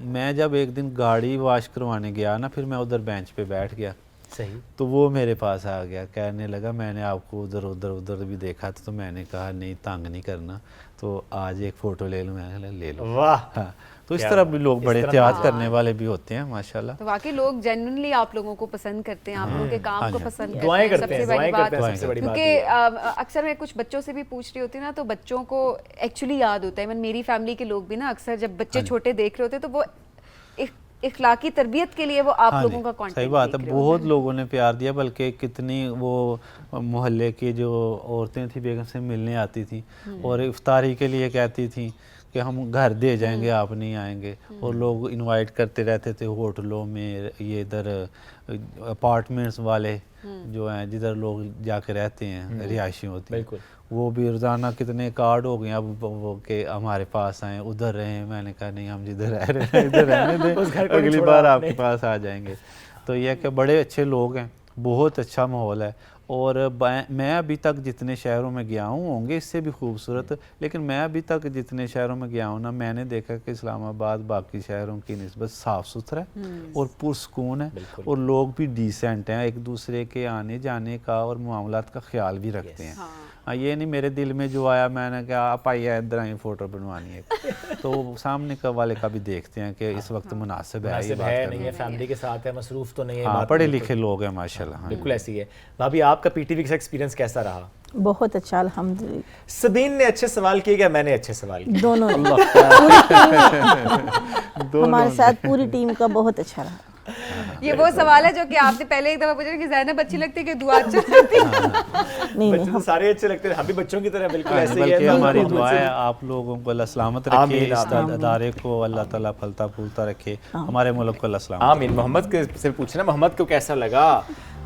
मैं जब एक दिन गाड़ी वॉश करवाने गया ना, फिर मैं उधर बेंच पे बैठ गया, सही। तो वो मेरे पास आ गया, कहने लगा मैंने आपको उधर भी देखा था, तो मैंने कहा नहीं तंग नहीं करना, तो आज एक फ़ोटो ले लूँ। मैंने कहा ले लो। वाह। हाँ, तो इस क्या तरह बात। भी लोग इस बड़े तरह एहतियात करने वाले भी होते हैं माशाल्लाह। तो वाकई लोग जेन्युइनली आप लोगों को पसंद करते हैं, आप लोगों के काम हाँ को जी। पसंद करते दुआएं हैं। करते सबसे हैं, बड़ी दुआएं बात, करते हैं, सबसे बड़ी बात क्योंकि ये है। अक्सर मैं कुछ बच्चों से भी पूछ रही होती ना, तो बच्चों को एक्चुअली याद होता है। मेरी फैमिली के लोग भी ना अक्सर जब बच्चे छोटे देख रहे होते तो वो इखलाकी तरबियत के लिए वो आप हाँ लोगों जी, का कंटेंट सही बात है। देख रहे होते बहुत हैं। लोगों ने प्यार दिया, बल्कि कितनी वो मोहल्ले की जो औरतें थी बेगम से मिलने आती थी और इफ्तारी के लिए कहती थी कि हम घर दे जाएंगे, आप नहीं आएंगे, और लोग इनवाइट करते रहते थे होटलों में, ये इधर अपार्टमेंट्स वाले जो हैं जिधर लोग जाके रहते हैं, रिहायशी होती हैं, वो भी रोज़ाना कितने कार्ड हो गए अब वो के हमारे पास आए, उधर रहे। मैंने कहा नहीं, हम जिधर रह रहे हैं इधर रहने दें, अगली बार आपके पास आ जाएंगे। तो यह कि बड़े अच्छे लोग हैं, बहुत अच्छा माहौल है। और मैं अभी तक जितने शहरों में गया हूँ, होंगे इससे भी खूबसूरत, लेकिन मैं अभी तक जितने शहरों में गया हूँ ना, मैंने देखा कि इस्लामाबाद बाकी शहरों की निस्बत साफ़ सुथरा है और पुरसकून है, और लोग भी डिसेंट हैं, एक दूसरे के आने जाने का और मामलात का ख्याल भी रखते हैं। हाँ, ये नहीं मेरे दिल में जो आया मैंने कहा आप आइए इधर आई फ़ोटो बनवानी है, तो सामने का वाले का भी देखते हैं कि इस वक्त मुनासिब है, नहीं है, फैमिली के साथ है, मसरूफ तो नहीं है। हाँ, पढ़े लिखे लोग हैं माशाल्लाह। बिल्कुल ऐसी है। भाभी आपका पीटीवी का एक्सपीरियंस कैसा रहा? बहुत अच्छा अल्हम्दुलिल्लाह। सबीन ने अच्छे सवाल किए क्या मैंने अच्छे सवाल किए? दोनों हमारे साथ पूरी टीम का बहुत अच्छा रहा। ये वो सवाल है जो कि आपने पहले एक दफा पूछा कि ज़ैनब अच्छी लगती है कि दुआ अच्छी लगती है? नहीं बच्चे तो सारे अच्छे लगते हैं, हम भी बच्चों की तरह बिल्कुल ऐसे ही है। हमारी दुआ है आप लोगों को अल्लाह सलामत रखे, इस अदारे को अल्लाह ताला फलता फूलता रखे, हमारे मुल्क को अल्लाह सलामत। आमीन। मोहम्मद से पूछना, मोहम्मद को कैसा लगा?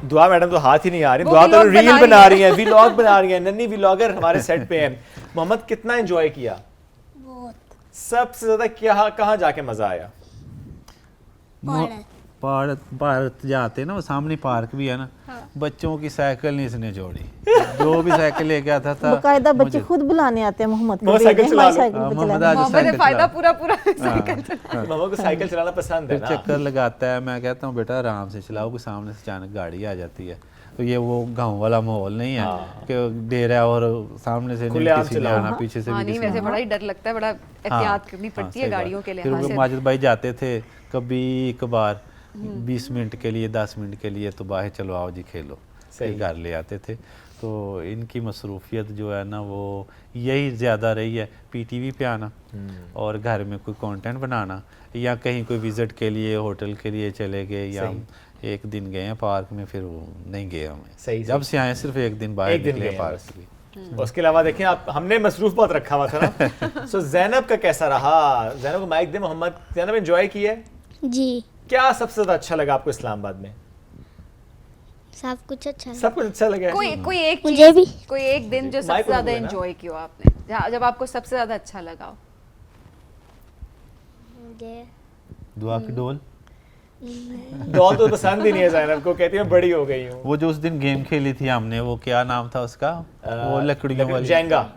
दुआ मैडम तो हाथ ही नहीं आ रही, दुआ तो रील बना रही है, व्लॉग बना रही है, नन्ही व्लॉगर हमारे सेट पे हैं। मोहम्मद कितना एंजॉय किया? बहुत। सबसे ज्यादा कहाँ जाके मजा आया? पार्क जाते हैं ना, वो सामने पार्क भी है ना, बच्चों की साइकिल नहीं इसने जोड़ी, जो भी साइकिल लेके आता था बकायदा बच्चे खुद बुलाने आते हैं मोहम्मद को, साइकिल चला लो। मोहम्मद फायदा पूरा साइकिल चला। मोहम्मद को साइकिल चलाना पसंद है ना? चक्कर लगाता है, मैं कहता हूँ बेटा आराम से चलाओ, कि सामने से अचानक गाड़ी आ जाती है। तो ये वो गांव वाला माहौल नहीं है कि डेरा और सामने से किसी ने आना, पीछे से भी नहीं, वैसे बड़ा ही डर लगता है, बड़ा एहतियात करनी पड़ती है गाड़ियों के लिहाज से। माजिद भाई जाते थे कभी कभार 20 मिनट के लिए 10 मिनट के लिए, तो बाहर चलो आओ जी खेलो, फिर घर ले आते थे। तो इनकी मसरूफियत जो है ना वो यही ज़्यादा रही है, पीटीवी पे आना और घर में कोई कंटेंट बनाना, या कहीं कोई विज़िट के लिए होटल के लिए चले गए, या एक दिन गए हैं पार्क में, फिर वो नहीं गए हमें, जब से आए सिर्फ एक दिन बाहर निकले पार्क भी। उसके अलावा देखें आप, हमने मसरूफ बहुत रखा हुआ था ना। सो जैनब का कैसा रहा? जैनब को माइक दे। मोहम्मद, जैनब एंजॉय किया जी। क्या सबसे ज्यादा अच्छा लगा आपको इस्लामाबाद में? सब कुछ अच्छा लगा। सब कुछ अच्छा लगा है? कोई एक मुझे भी कोई एक दिन जो सबसे ज्यादा एंजॉय किया आपने, जब आपको सबसे ज्यादा अच्छा लगा हो? मुझे दुआ की डोल डॉल तो पसंद ही नहीं है जैनब को, कहती है बड़ी हो गई हूँ। वो जो उस दिन गेम खेली थी हमने, वो क्या नाम था उसका, वो लकड़ियों वाली जेंगा,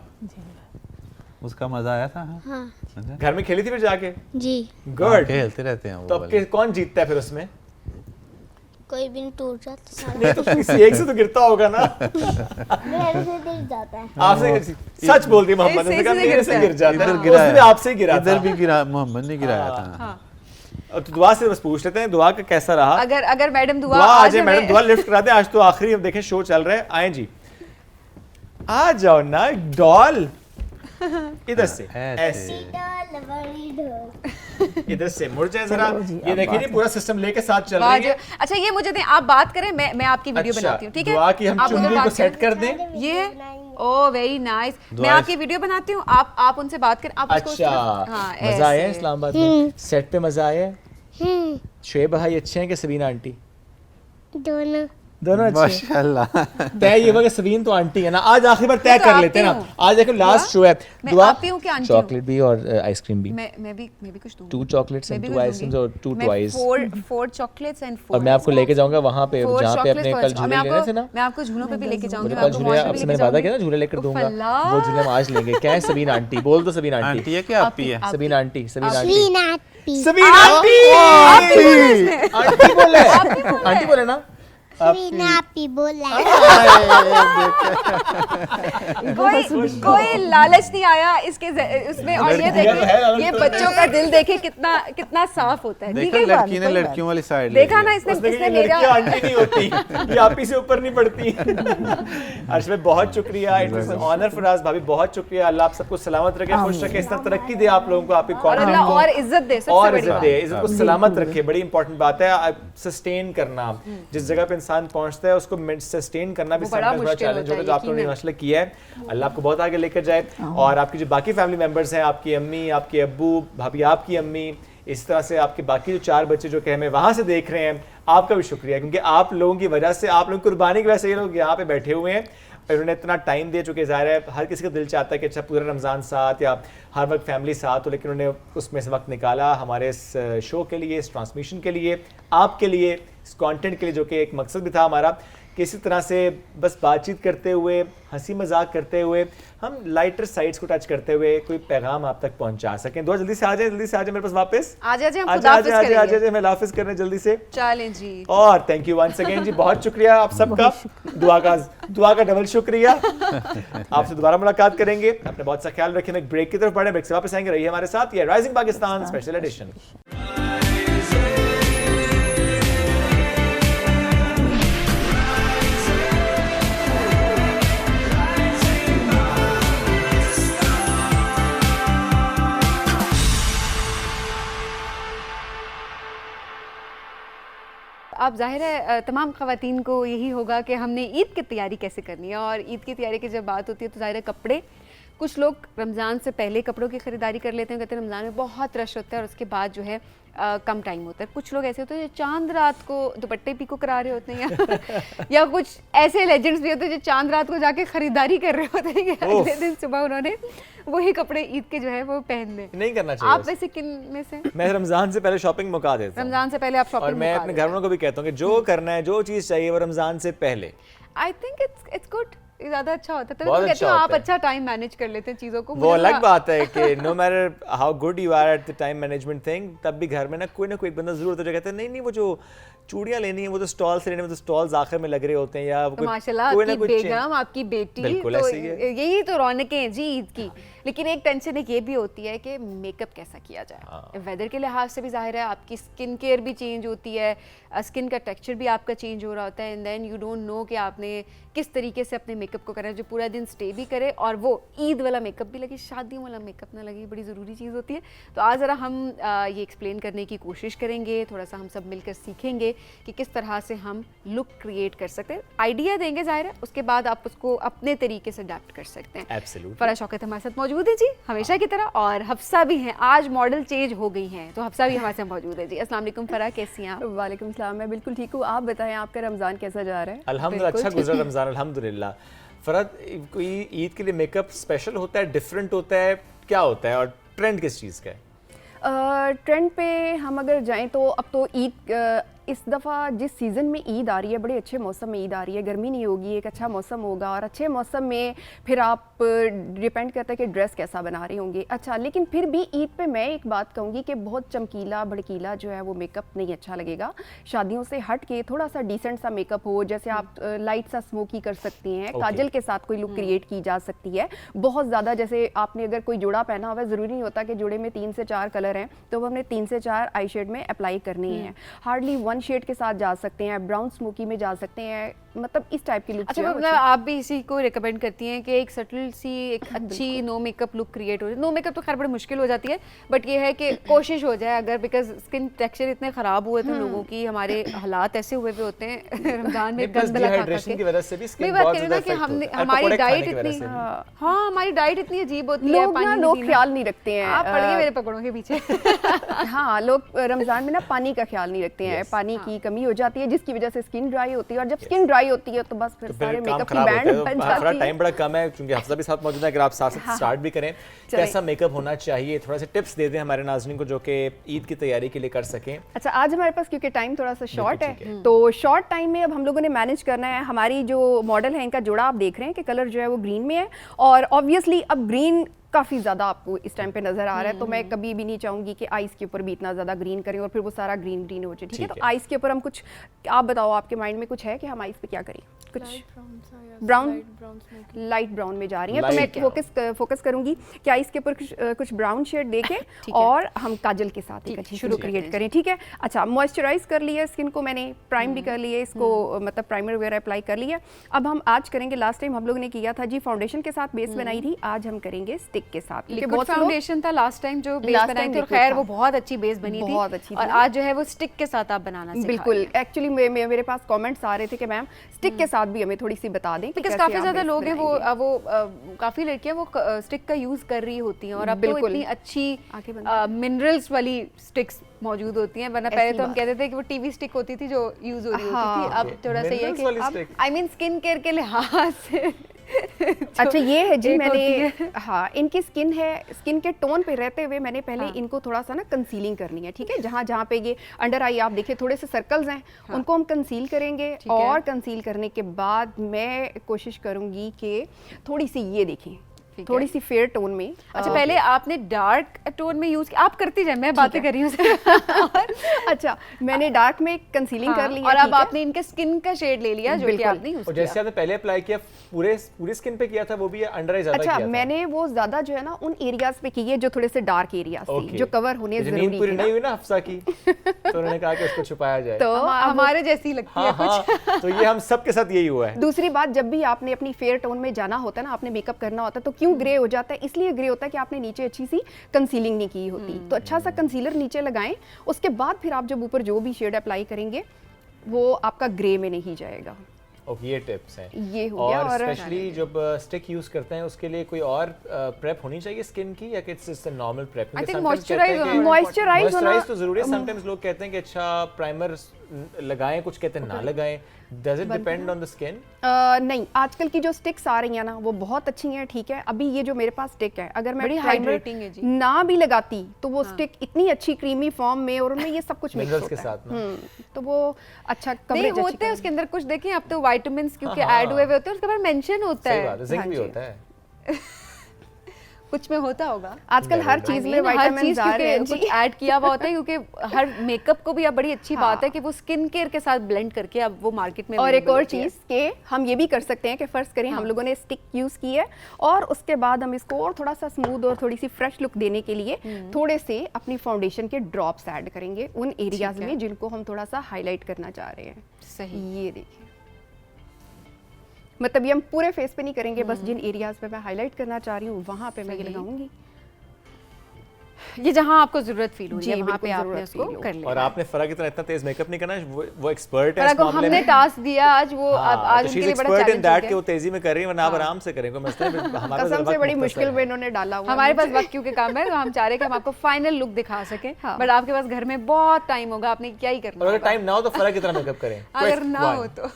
उसका मजा आया था। हाँ घर में खेली थी फिर जाके? जी। गुड। खेलते रहते हैं वो तो अब कौन जीतता है फिर उसमें? कोई भी टूट जाता नहीं तो किसी एक से तो गिरता होगा ना। मेरे से गिर जाता है। आपसे सच बोल दी मोहम्मद, उसने कहा मेरे से गिर जाता है, उसने आपसे गिरा, इधर भी गिरा, मोहम्मद ने गिराया था। अब तो दुआ से बस पूछ लेते हैं, दुआ का कैसा रहा? अगर मैडम दुआ आ जाए, मैडम दुआ लिफ्ट करा दे, आज तो आखिरी अब देखें शो चल रहा है। आए जी, आ जाओ ना डॉल, इधर से ऐसे, इधर से मुड़ जाए जरा। ये देखिए जी पूरा सिस्टम लेके साथ चल रही है। अच्छा ये मुझे दें, आप बात करें, मैं आपकी वीडियो बनाती हूँ, ठीक है? दुआ की हम चुन्नी को सेट कर दें। ये ओ वेरी नाइस। मैं आपकी वीडियो बनाती हूँ, आप उनसे बात करें। आप अच्छा, मजा आया इस्लामाबाद में? सेट पे मजा आया? शुएब भाई अच्छे हैं कि सबीना आंटी? दोनों अच्छे माशाल्लाह। तय ये होगा सबीन तो आंटी है ना। आज आखिरी बार तय कर लेते हैं ना, आज देखो लास्ट शो है। दुआ चॉकलेट भी और आइसक्रीम भी। मैं भी कुछ दूंगी। 2 चॉकलेट्स एंड 2 आइसक्रीम्स और 2 टॉयज। 4 chocolates and 4। और मैं आपको लेके जाऊंगा वहां पे जहां पे अपने कल झूले लेने थे ना। मैं आपको झूलों पे भी लेके जाऊंगी। कल झूले आपसे मैंने वादा किया ना, झूले लेकर दूंगा, वो झूले हम आज लेंगे। क्या है सबीन आंटी? बोल दो सबीन आंटी। आंटी है क्या आपी है? Sabeen aunty, Sabeen aunty, Sabeen aunty, Sabeen aunty, aunty बोले, आंटी बोले ना। आपी बोला। कोई लालच नहीं आया इसके उसमें। और ये देखिए, ये बच्चों का दिल देखे कितना साफ होता है। देखा लड़की ने लड़कियों वाली साइड देखा ना, इसने मेरा आंटी नहीं होती, ये आप ही से ऊपर नहीं पड़ती। अर्श भाई बहुत शुक्रिया, it was an honour for us. भाभी बहुत शुक्रिया, अल्लाह आप सबको सलामत रखे, खुश रखे, इस तरह तरक्की दे आप लोगों को, आपकी कॉन्टेंट को, और इज्जत दे, सबसे बड़ी बात, इज्जत को सलामत रखे। बड़ी इंपॉर्टेंट बात है, सस्टेन करना। जिस जगह पे इंसान पहुंचता है उसको सस्टेन करना भी बड़ा चैलेंज होता है, जो आप लोगों ने माशाल्लाह किया है। अल्लाह आपको बहुत आगे लेकर जाए। और आपकी जो बाकी फैमिली मेंबर्स हैं, आपकी अम्मी, आपके अब्बू, भाभी आपकी अम्मी, इस तरह से आपके बाकी जो 4 बच्चे जो कि हमें वहाँ से देख रहे हैं, आपका भी शुक्रिया, क्योंकि आप लोगों की वजह से, आप लोगों की कुर्बानी की वजह से ये लोग यहाँ पे बैठे हुए हैं। इन्होंने इतना टाइम दिया, चूँकि ज़ाहिर है हर किसी का दिल चाहता है कि अच्छा पूरा रमज़ान साथ या हर वक्त फैमिली साथ हो, लेकिन उन्होंने उसमें से वक्त निकाला हमारे इस शो के लिए, इस ट्रांसमिशन के लिए, आपके लिए, इस कंटेंट के लिए, जो कि एक मकसद भी था हमारा कि इसी तरह से बस बातचीत करते हुए, हंसी मजाक करते हुए, हम लाइटर साइड्स को टच करते हुए कोई पैगाम आप तक पहुंचा सकें। दुआ जल्दी से आ जाए मेरे पास वापस आ जाए, हम आ जाए, मैं हाफिज करने जल्दी से। चलें जी। और थैंक यू वंस अगेन जी, बहुत शुक्रिया आप सबका, दुआ का डबल शुक्रिया। आपसे दोबारा मुलाकात करेंगे, अपने बहुत सा ख्याल रखें। एक ब्रेक की तरफ बढ़े, ब्रेक से वापस आएंगे, रहिए हमारे साथ। ये राइजिंग पाकिस्तान स्पेशल एडिशन। अब जाहिर है तमाम ख़वातीन को यही होगा कि हमने ईद की तैयारी कैसे करनी है, और ईद की तैयारी की जब बात होती है तो जाहिर है कपड़े, कुछ लोग रमज़ान से पहले कपड़ों की ख़रीदारी कर लेते हैं, कहते हैं रमज़ान में बहुत रश होता है और उसके बाद जो है कम टाइम होता है। कुछ लोग ऐसे होते हैं जो चांद रात को दुपट्टे पीको करा रहे होते हैं या कुछ ऐसे लेजेंड्स भी होते हैं जो चांद रात को जाके खरीदारी कर रहे होते हैं कि अगले दिन सुबह उन्होंने वही कपड़े ईद के जो है वो पहनने। नहीं करना चाहिए। आप वैसे किन में से? मैं रमज़ान से पहले शॉपिंग मुका देता हूं। रमज़ान से पहले आप शॉपिंग, और मैं अपने घर वालों को भी कहता हूँ कि जो करना है, जो चीज़ चाहिए वो रमज़ान से पहले। आई थिंक इट्स गुड, ज़्यादा अच्छा होता है। तो कहते हो आप अच्छा टाइम मैनेज कर लेते हैं चीज़ों को। वो अलग बात है कि no matter how good you are at the time management thing, तब भी घर में ना कोई एक बंदा जरूर होता है जो कहता है नहीं वो जो चूड़ियाँ लेनी है वो तो स्टॉल से लेनी है, वो तो स्टॉल्स आखिर में लग रहे होते हैं। या तो माशाल्लाह आपकी बेगम, आपकी बेटी, तो यही तो रौनकें हैं जी ईद की। लेकिन एक टेंशन एक ये भी होती है कि मेकअप कैसा किया जाए। वेदर के लिहाज से भी जाहिर है आपकी स्किन केयर भी चेंज होती है, स्किन का टेक्सचर भी आपका चेंज हो रहा होता है, and then you don't know कि आपने किस तरीके से अपने मेकअप को करना है जो पूरा दिन स्टे भी करे और वो ईद वाला मेकअप भी लगे, शादियों वाला मेकअप ना लगे, बड़ी ज़रूरी चीज़ होती है। तो आज ज़रा हम ये एक्सप्लेन करने की कोशिश करेंगे, थोड़ा सा हम सब मिलकर सीखेंगे कि किस तरह से हम लुक क्रिएट कर सकते हैं। आइडिया देंगे जाहिर है, उसके बाद आप उसको अपने तरीके से अडैप्ट कर सकते हैं। एब्सोल्युटली। फरा शौकत हमारे साथ मौजूद है जी हमेशा की तरह, और हफ्सा भी हैं। आज मॉडल चेंज हो गई हैं तो हफ्सा भी हमारे साथ मौजूद है जी। अस्सलाम वालेकुम फरा, कैसी हैं आप? वालेकुम सलाम, मैं बिल्कुल ठीक हूँ। आप बताएं आपका रमज़ान कैसा जा रहा है? अल्हम्दुलिल्लाह अच्छा गुजरा रमज़ान, अल्हम्दुलिल्लाह। फरद, कोई ईद के लिए मेकअप स्पेशल होता है, डिफरेंट होता है, क्या होता है, और ट्रेंड किस चीज़ का है? ट्रेंड पे हम अगर जाएं तो अब तो ईद इस दफ़ा जिस सीज़न में ईद आ रही है, बड़े अच्छे मौसम में ईद आ रही है, गर्मी नहीं होगी, एक अच्छा मौसम होगा, और अच्छे मौसम में फिर आप डिपेंड करता है कि ड्रेस कैसा बना रहे होंगे। अच्छा, लेकिन फिर भी ईद पे मैं एक बात कहूँगी कि बहुत चमकीला भड़कीला जो है वो मेकअप नहीं अच्छा लगेगा। शादियों से हट के थोड़ा सा डिसेंट सा मेकअप हो, जैसे आप लाइट सा स्मोकी कर सकती हैं, काजल के साथ कोई लुक क्रिएट की जा सकती है। बहुत ज़्यादा जैसे आपने अगर कोई जोड़ा पहना हुआ है, ज़रूरी नहीं होता कि जोड़े में 3 से 4 कलर हैं तो वो हमने 3 से 4 आई शेड में अप्लाई करनी है। हार्डली 1 शेड के साथ जा सकते हैं, ब्राउन स्मोकी में जा सकते हैं, मतलब इस टाइप की लुक। अच्छा, मतलब आप भी इसी को रिकमेंड करती हैं कि एक सटल सी एक अच्छी नो मेकअप लुक क्रिएट हो जाए। नो मेकअप तो खैर बड़ी मुश्किल हो जाती है, बट ये है कि कोशिश हो जाए अगर, बिकॉज स्किन टेक्सचर इतने ख़राब हुए थे लोगों की, हमारे हालात ऐसे हुए होते हैं रमज़ान में डिहाइड्रेशन की वजह से भी स्किन बहुत ज़्यादा इफेक्ट होता है। हमारी डाइट इतनी, हाँ हमारी डाइट इतनी अजीब होती है, लोग ख्याल नहीं रखते हैं। आप पड़ गए मेरे पकड़ों के पीछे। हाँ, लोग रमज़ान में ना पानी का ख्याल नहीं रखते हैं, पानी की कमी हो जाती है जिसकी वजह से स्किन ड्राई होती है, और जब स्किन ड्राई होती है तो बस फिर सारे मेकअप की बैंड बन जाती है। टाइम बड़ा कम है क्योंकि हफ्सा भी साथ मौजूद है, अगर आप साथ स्टार्ट भी करें कैसा मेकअप होना चाहिए, थोड़ा सा टिप्स दे दें हमारे नाज़रीन को जो कि ईद की तैयारी के लिए कर सकें। अच्छा, आज हमारे पास क्योंकि टाइम थोड़ा सा शॉर्ट है तो शॉर्ट टाइम में अब हम लोगों ने मैनेज करना है। हमारी जो मॉडल है इनका जोड़ा आप देख रहे हैं कि कलर जो है वो ग्रीन में है, और ऑब्वियसली अब ग्रीन काफ़ी ज़्यादा आपको इस टाइम पे नज़र आ रहा है, तो मैं कभी भी नहीं चाहूँगी कि आइस के ऊपर भी इतना ज़्यादा ग्रीन करें और फिर वो सारा ग्रीन ग्रीन हो जाए। ठीक है, तो आइस के ऊपर हम कुछ, आप बताओ आपके माइंड में कुछ है कि हम आइस पे क्या करें? कुछ ब्राउन, लाइट ब्राउन में जा रही है, तो मैं फोकस करूंगी कि आइस के ऊपर कुछ ब्राउन शेड देके और हम काजल के साथ एक अच्छी शुरू क्रिएट करें। ठीक है, अच्छा, मॉइस्चराइज कर लिया स्किन को मैंने, प्राइम भी कर लिए इसको, मतलब प्राइमर वगैरह अप्लाई कर लिया। अब हम आज करेंगे, लास्ट टाइम हम लोग ने किया था जी फाउंडेशन के साथ बेस बनाई थी, आज हम करेंगे स्टिक के साथ। लिक्विड फाउंडेशन था लास्ट टाइम जो बेस बनाई थी, खैर वो बहुत अच्छी बेस बनी थी, बहुत अच्छी, और आज जो है वो स्टिक के साथ आप बनाना सिखा। बिल्कुल, एक्चुअली मेरे पास कमेंट्स आ रहे थे कि मैम स्टिक के साथ भी हमें थोड़ी सी बता दें, बिकॉज़ काफी ज्यादा लोग हैं वो काफी लड़कियां वो स्टिक का यूज कर रही होती हैं, और अब तो इतनी अच्छी मिनरल्स वाली स्टिक्स मौजूद होती हैं, वरना पहले तो हम कहते थे कि वो टीवी स्टिक होती थी जो यूज हो रही होती थी। अब थोड़ा सा ये है कि आई मीन स्किन केयर के लिहाज से अच्छा ये है जी, मैंने हाँ इनकी स्किन है, स्किन के टोन पे रहते हुए मैंने पहले इनको थोड़ा सा ना कंसीलिंग करनी है, ठीक है। जहाँ जहाँ पे ये अंडर आई आप देखिए थोड़े से सर्कल्स हैं, उनको हम कंसील करेंगे और कंसील करने के बाद मैं कोशिश करूँगी कि थोड़ी सी ये देखें, थोड़ी सी फेयर टोन में। अच्छा पहले आपने डार्क टोन में यूज किया, आप करती जाए, मैं बातें कर रही हूँ। अच्छा मैंने डार्क में कंसीलिंग कर लिया और अब आपने इनके स्किन का शेड ले लिया जो कि आपने यूज और जैसे आपने पहले अप्लाई किया पूरे स्किन पे किया था, वो भी अंडर आई ज्यादा अच्छा किया था। मैंने वो ज्यादा जो है ना उन एरियाज पे की है जो थोड़े से डार्क एरियाज थी, जो कवर होने जरूरी पूरी थे नहीं हुई ना हफ्सा की, तो उन्होंने कहा कि उसको छुपाया जाए। तो हमारे जैसी लगती है कुछ। तो ये हम सबके साथ यही हुआ है। दूसरी बात, जब भी आपने अपनी फेयर टोन में जाना होता है ना, आपने मेकअप करना होता है, तो क्यों ग्रे हो जाता है? इसलिए ग्रे होता है कि आपने नीचे अच्छी सी कंसीलिंग नहीं की होती। तो अच्छा सा कंसीलर नीचे लगाएं, उसके बाद फिर आप जब ऊपर जो भी शेड अप्लाई करेंगे वो आपका ग्रे में नहीं जाएगा। ओके, ये टिप्स हैं। ये हो गया। और स्पेशली जब स्टिक यूज करते हैं उसके लिए कोई और प्रेप होनी चाहिए स्किन की, या कि it's just a normal prep? I think moisturise moisturise तो जरूरी है। समटाइम्स लोग कहते हैं कि अच्छा प्राइमर लगाएं, कुछ कहते हैं ना लगाएं। Does it depend on the skin? नहीं, आजकल की जो स्टिक्स आ रही हैं ना वो बहुत अच्छी हैं, ठीक है। अभी ये जो मेरे पास स्टिक है, अगर मैं प्राइमर ना भी लगाती तो वो स्टिक इतनी अच्छी क्रीमी फॉर्म में, और उनमें ये सब कुछ मिक्स होता के साथ है, तो वो अच्छा कवरेज होता है उसके अंदर। कुछ देखें अब तो विटामिन्स क्योंकि ऐड हुए होते हैं, उसके बाद मेंशन होता है। सही बात है, जिंक भी होता है। कुछ में होता होगा आजकल हर चीज में विटामिन्स आ रहे हैं, कुछ ऐड किया हुआ होता है, क्योंकि हर मेकअप को भी अब बड़ी अच्छी बात है कि वो स्किन केयर के साथ ब्लेंड करके अब वो मार्केट में। और एक और चीज के हम ये भी कर सकते हैं कि फर्स्ट करें हम लोगों ने स्टिक यूज की है, और उसके बाद हम इसको और थोड़ा सा स्मूथ और थोड़ी सी फ्रेश लुक देने के लिए थोड़े से अपनी फाउंडेशन के ड्रॉप्स ऐड करेंगे उन एरियाज में जिनको हम थोड़ा सा हाईलाइट करना चाह रहे हैं। सही, ये देखिए, मतलब ये हम पूरे फेस पे नहीं करेंगे, बस जिन एरियाज पे मैं हाईलाइट करना चाह रही हूँ वहां पे मैं ये लगाऊंगी। ये जहां आपको जरूरत फील हो रही है वहां पे आपने उसको कर लिया। और आपने फरा की तरह इतना तेज मेकअप नहीं करना, वो एक्सपर्ट है इस मामले में। हमने टास्क दिया आज, वो आज उनके लिए बड़ा चैलेंज है। दैट कि वो तेजी में कर रही है, वरना आप आराम से करें। कोई मसला नहीं, हमारा कसम से बड़ी मुश्किल में इन्होंने डाला हुआ। हमारे पास वक्त क्योंकि काम है, तो हम चाह रहे हैं कि हम आपको फाइनल लुक दिखा सकें, बट आपके पास घर में बहुत टाइम होगा, आपने क्या ही करना। अगर टाइम ना हो तो फरा की तरह मेकअप करें, अगर ना हो तो।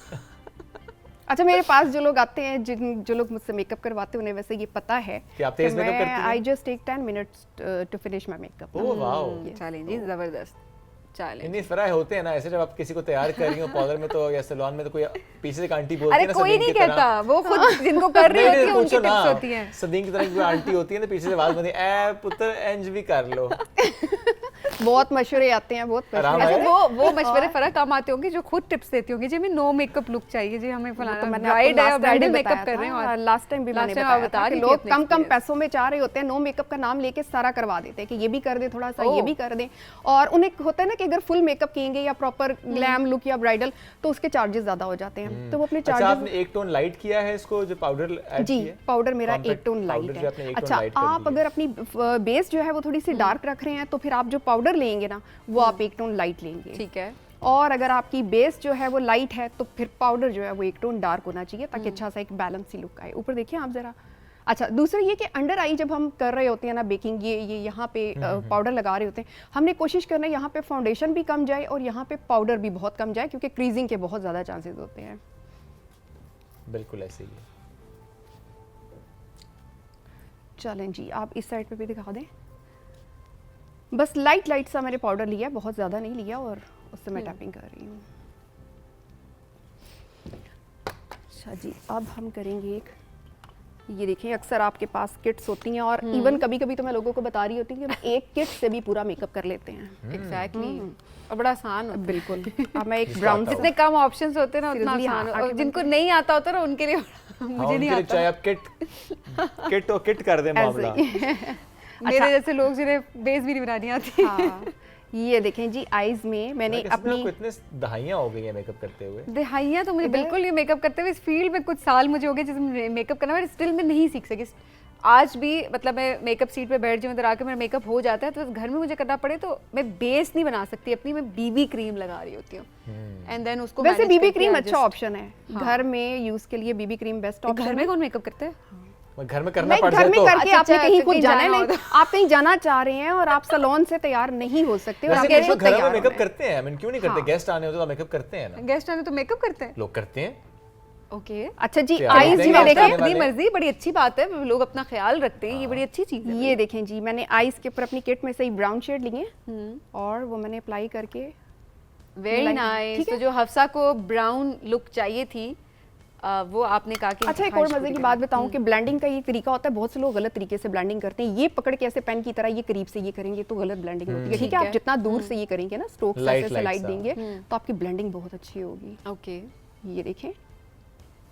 अच्छा, मेरे पास जो लोग आते हैं, जो लोग मुझसे मेकअप करवाते हैं, उन्हें वैसे ये पता है कि आप तेज मेकअप करती हैं। I just take 10 minutes to finish my makeup. Oh wow, challenge जी, जबरदस्त चैलेंज। नहीं फराह होते हैं ना ऐसे, जब आप किसी को तैयार कर रही हो पार्लर में तो या सैलून में, तो कोई पीछे से एक आंटी बोलती है ना, कोई नहीं कहता, वो खुद जिनको कर रही होती है उनकी टिप्स होती हैं। सदीन की तरह कोई आंटी होती है ना, पीछे से आवाज बनती है, ए पुत्र इंज भी कर लो। बहुत मशवरे आते हैं, बहुत मशवरे। अच्छा, वो मशवरे फर्क कम आते होंगे जो खुद टिप्स देती होंगी, जी हमें नो मेकअप लुक चाहिए, जी हमें फलाना ब्राइड है, ब्राइडल मेकअप कर रहे हैं। और लास्ट टाइम भी मैंने बताया कि लोग कम पैसों में चाह रहे होते हैं, नो मेकअप का नाम लेके सारा करवा देते हैं कि ये भी कर दे, थोड़ा सा ये भी कर दे। और उन्हें होता है ना कि अगर फुल मेकअप किएंगे या प्रॉपर ग्लैम लुक या ब्राइडल, तो उसके चार्जेस ज्यादा हो जाते हैं। तो वो अपने चार्जेस। आपने एक टोन लाइट किया है इसको, जो पाउडर ऐड जी, पाउडर मेरा एक टोन लाइट है। अच्छा, आप अगर अपनी बेस जो है वो थोड़ी सी डार्क रख रहे हैं, तो फिर आप जो पाउडर लेंगे ना वो आप एक टोन लाइट लेंगे, ठीक है। और अगर आपकी बेस जो है वो लाइट है तो फिर पाउडर जो है वो एक टोन डार्क होना चाहिए, ताकि अच्छा सा एक बैलेंस सी लुक आए। ऊपर देखिए आप जरा। अच्छा, दूसरा ये कि अंडर आई जब हम कर रहे होते हैं ना बेकिंग, ये यहाँ पे पाउडर लगा रहे होते हैं, हमने कोशिश करना है यहाँ पे फाउंडेशन भी कम जाए और यहाँ पे पाउडर भी बहुत कम जाए, क्योंकि क्रीजिंग के बहुत ज़्यादा चांसेस होते हैं। बिल्कुल ऐसे ही है। चलें जी, आप इस साइड पे भी दिखा दें। बस लाइट सा मैंने पाउडर लिया, बहुत ज़्यादा नहीं लिया, और उससे मैं टैपिंग कर रही हूँ। अच्छा जी, अब हम करेंगे एक, ये देखें अक्सर आपके पास किट्स होती हैं, और इवन कभी कभी तो मैं लोगों को बता रही होती हूँ कि एक किट से भी पूरा मेकअप कर लेते हैं। एग्जैक्टली, और बड़ा आसान होता है। बिल्कुल। अब मैं एक ब्राउन, जितने कम ऑप्शंस होते हैं ना उतना आसान है, और जिनको नहीं आता होता ना उनके लिए मुझे नहीं आता। चाहे आप किट कर दें मामला। मेरे जैसे लोग जिन्हें बेस भी नहीं बनानी आती। हाँ, ये देखें जी, आईज में मैंने अपनी इतने दहाइयाँ हो गई है मेकअप करते हुए। दहाइयाँ तो मुझे बिल्कुल ये मेकअप करते हुए, इस फील्ड में कुछ साल मुझे हो गए जिसमें मेकअप करना, मैं स्टिल में नहीं सीख सकी। आज भी मतलब मैं मेकअप सीट पे बैठ जाऊँ, इधर आके मेरा मेकअप हो जाता है, तो घर में मुझे करना पड़े तो मैं बेस नहीं बना सकती अपनी, मैं बीबी क्रीम लगा रही होती हूँ, एंड देन उसको। वैसे बीबी क्रीम अच्छा ऑप्शन है घर में यूज के लिए, बीबी क्रीम बेस्ट ऑप्शन। घर में कौन मेकअप करते हैं? घर में करना पड़ घर में तो करके आपने कहीं कुछ जाना है, आप कहीं जाना चाह रहे हैं और आप सैलून से तैयार नहीं हो सकते, और आप घर में मेकअप करते हैं, क्यों नहीं करते? गेस्ट आने होते तो मेकअप करते हैं ना। गेस्ट आने तो मेकअप करते हैं, लोग करते हैं। ओके अच्छा जी, तो यार, आईज देखेंगे में आप देखें, जाने अपनी वाले। मर्जी, बड़ी अच्छी बात है, लोग अपना ख्याल रखते हैं, ये बड़ी अच्छी चीज़ है। ये देखें जी, मैंने आईज के ऊपर अपनी किट में से ही ब्राउन शेड लिए और वो मैंने अप्लाई करके वेरी लाइन- नाइस। ठीक तो है। जो हफ्सा को ब्राउन लुक चाहिए थी वो आपने कहा कि अच्छा, एक और मजे की बात बताऊं कि ब्लेंडिंग का ये तरीका होता है, बहुत से लोग गलत तरीके से ब्लेंडिंग करते हैं। ये पकड़ के ऐसे पेन की तरह ये करीब से ये करेंगे तो गलत ब्लेंडिंग होती है, ठीक है। आप जितना दूर से ये करेंगे ना, स्ट्रोक से Light, ऐसे light लाइट सा। देंगे तो आपकी ब्लेंडिंग बहुत अच्छी होगी। ओके ये देखें,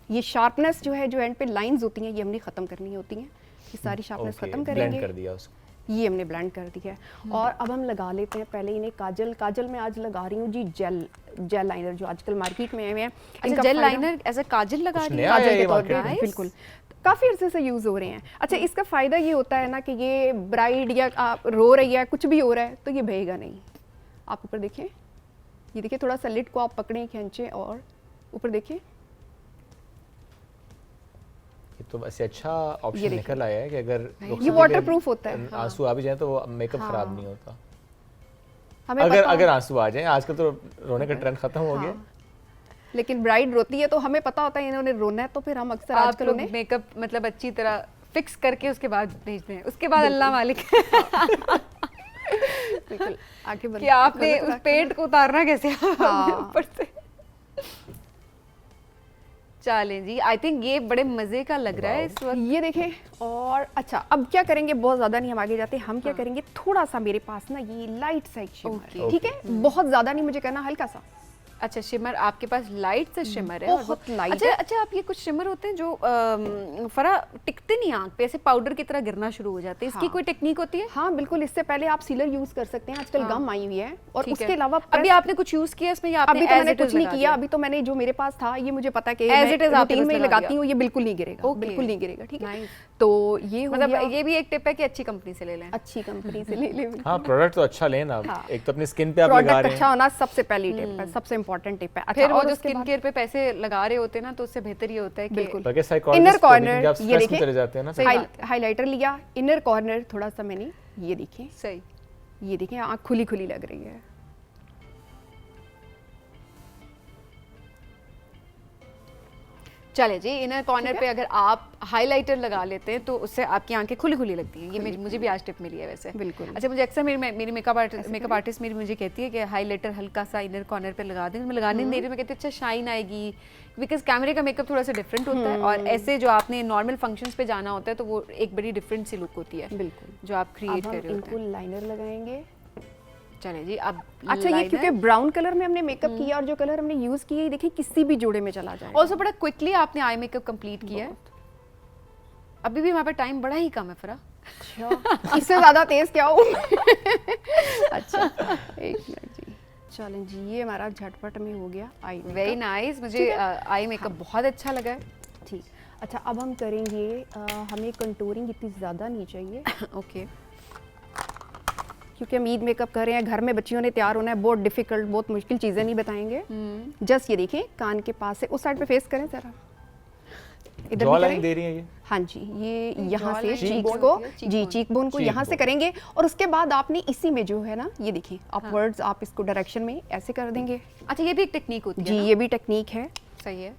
ये शार्पनेस जो है, जो एंड पे लाइंस होती हैं, ये हमने खत्म करनी होती हैं। ये सारी शार्पनेस ओके, खत्म ब्लेंड करेंगे, कर दिया उसको। ये हमने ब्लेंड कर दिया है। और अब हम लगा लेते हैं पहले इन्हें काजल में आज लगा रही हूँ जी जेल लाइनर, जो आजकल मार्केट में आए हैं। अच्छा, इनका जेल फायदा- लाइनर एज अ काजल लगा कुछ रही नया है? है काजल ये के तौर पे, मार्केट में? बिल्कुल काफ़ी अरसे से यूज़ हो रहे हैं। अच्छा, इसका फ़ायदा ये होता है ना कि ये ब्राइड या आप रो रही है, कुछ भी हो रहा है तो ये बहेगा नहीं। आप ऊपर देखें, ये देखिए, थोड़ा सा लिड को आप पकड़ें, खींचें और ऊपर देखें। ये तो वैसे अच्छा ये ऑप्शन देखिए। निकल आया है कि अगर ये रुखसती पे वाटरप्रूफ होता है। आंसू आ भी जाए तो वो मेकअप खराब नहीं होता। हमें अगर पता- अगर आंसू आ जाए, आजकल तो रोने का ट्रेंड खत्म हो गया। लेकिन ब्राइड रोती है तो हमें पता होता है इन्होंने रोना है, तो फिर हम अक्सर आप आजकल लोग उन्हें मेकअप मतलब अच्छी तरह फिक्स करके उसके बाद भेजते हैं, उसके बाद अल्लाह मालिक बिल्कुल आगे बढ़ कि आपने उस पेट को उतारना कैसे हाँ। ऊपर से। चलें जी, आई थिंक ये बड़े मजे का लग रहा है इस वक्त। ये देखें। और अच्छा, अब क्या करेंगे, बहुत ज़्यादा नहीं हम आगे जाते, हम क्या करेंगे, थोड़ा सा मेरे पास ना ये लाइट सा एक शिमर है, ठीक है, बहुत ज़्यादा नहीं मुझे करना, हल्का सा। अच्छा, शिमर आपके पास लाइट से शिमर है, बहुत और light अच्छा है। अच्छा, आप ये कुछ शिमर होते हैं जो फरा टिकते नहीं आंख पे, ऐसे पाउडर की तरह गिरना शुरू हो जाते हैं, इसकी हाँ। कोई टेक्निक होती है? हाँ बिल्कुल, इससे पहले आप सीलर यूज़ कर सकते हैं, आजकल गम आई हुई है। और ठीक उसके है। अलावा अभी आपने कुछ यूज किया इसमें या आपने अभी तो as मैंने it is कुछ नहीं लगा किया, दिया? अभी तो मैंने जो मेरे पास था, ये मुझे पता है कि As it is आपने रूटीन बस में लगा लगाती दिया। हूँ, ये बिल्कुल नहीं गिरेगा, Okay. बिल्कुल नहीं गिरेगा, ठीक है। Nice. तो ये हो मतलब गया, ये भी एक टिप है कि अच्छी कंपनी से ले लें। अच्छी कंपनी से ले ले। हाँ, प्रोडक्ट तो अच्छा लेना। हाँ। एक तो अपनी स्किन पे आप लगा प्रोडक्ट रहे अच्छा हैं। होना सबसे पहली टिप है, सबसे इंपॉर्टेंट टिप है। अच्छा, फिर वो और जो उसके स्किन बाद केयर पे पैसे लगा रहे होते हैं ना, तो उससे बेहतर ये होता है कि बिल्कुल। बल्कि इनर साइकोलॉजिस्ट को भी, क्योंकि आप कॉर्नर, ये स्ट्रेस में चले जाते हैं ना। देखें, हाइलाइटर लिया, इनर कॉर्नर थोड़ा सा मैंने, ये देखिए, सही। ये देखें, आँख खुली खुली लग रही है। चले जी, इनर कॉर्नर पे अगर आप हाइलाइटर लगा लेते हैं तो उससे आपकी आंखें खुली खुली लगती हैं। ये मुझे भी आज टिप मिली है वैसे। बिल्कुल। अच्छा, मुझे अक्सर मेरी मेकअप आर्टिस्ट मेरी मुझे कहती है कि हाइलाइटर हल्का सा इनर कॉर्नर पे लगा दें। मैं लगाने नहीं दे रही, मैं कहती हूँ अच्छा शाइन आएगी, बिकॉज कैमरे का मेकअप थोड़ा सा डिफरेंट होता है और ऐसे जो आपने नॉर्मल फंक्शंस पे जाना होता है तो वो एक बड़ी डिफरेंट सी लुक होती है बिल्कुल। जो आप क्रिएट अब कर हम रहे होते इनको हैं। लाइनर लगाएंगे। चले जी, अब अच्छा, ये क्योंकि ब्राउन कलर में हमने मेकअप किया और जो कलर हमने यूज किया, ये देखिए किसी भी जोड़े में चला जाए। ऑल्सो बड़ा क्विकली आपने आई मेकअप कंप्लीट किया है। अभी भी हमारे पास टाइम बड़ा ही कम है फरा। अच्छा, इससे ज्यादा तेज क्या हो? अच्छा, एक मिनट जी, चलें जी, ये हमारा झटपट में हो गया आई वेरी नाइस, मुझे आई मेकअप बहुत अच्छा लगा है। ठीक। अच्छा, अब हम करेंगे, हमें कंटूरिंग इतनी ज़्यादा नहीं चाहिए ओके। क्योंकि हम ईद मेकअप कर रहे हैं, घर में बच्चियों ने तैयार होना है, बहुत डिफिकल्ट, बहुत मुश्किल चीज़ें नहीं बताएंगे। जस्ट ये देखिए, कान के पास से उस साइड पे फेस करें जरा, इधर जॉ भी लाइन करें। दे रही है ये। हाँ जी, ये यहाँ से line चीक्स cheekbone को, होती है, जी cheekbone। चीक बोन को यहाँ से cheekbone। करेंगे और उसके बाद आपने इसी में जो है ना, ये देखिए अपवर्ड्स आप इसको डायरेक्शन में ऐसे कर देंगे। अच्छा, ये भी एक टेक्निक होती जी, है ना? ये भी टेक्निक है। सही है।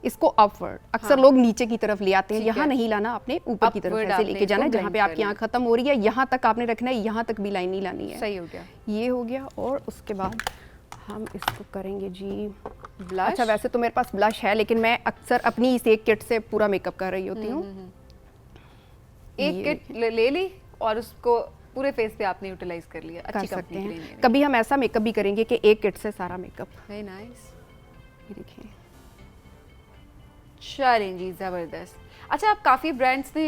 इसको अपवर्ड, अक्सर लोग नीचे की तरफ ले आते हैं, ठीक यहाँ है। नहीं लाना, आपने ऊपर की तरफ Upward ऐसे आपने लेके जाना है, इसको जहाँ पे grind आपकी करना आँख खत्म हो रही है, यहाँ तक आपने रखना है, यहाँ तक भी लाइन नहीं लानी है। सही हो गया। ये हो गया। और उसके बाद हम इसको करेंगे जी ब्लश। अच्छा, वैसे तो मेरे पास ब्लश है, लेकिन मैं अक्सर अपनी इस एक किट से पूरा मेकअप कर रही होती हूँ। एक ये किट ले ली और उसको पूरे फेस पे आपने यूटिलाइज कर लिया। कर अच्छी सकते कंपनी हैं। कभी हम ऐसा मेकअप भी करेंगे कि एक किट से सारा मेकअप। Very nice. ये देखिए, चलें जी, ज़बरदस्त। अच्छा, आप काफ़ी ब्रांड्स ने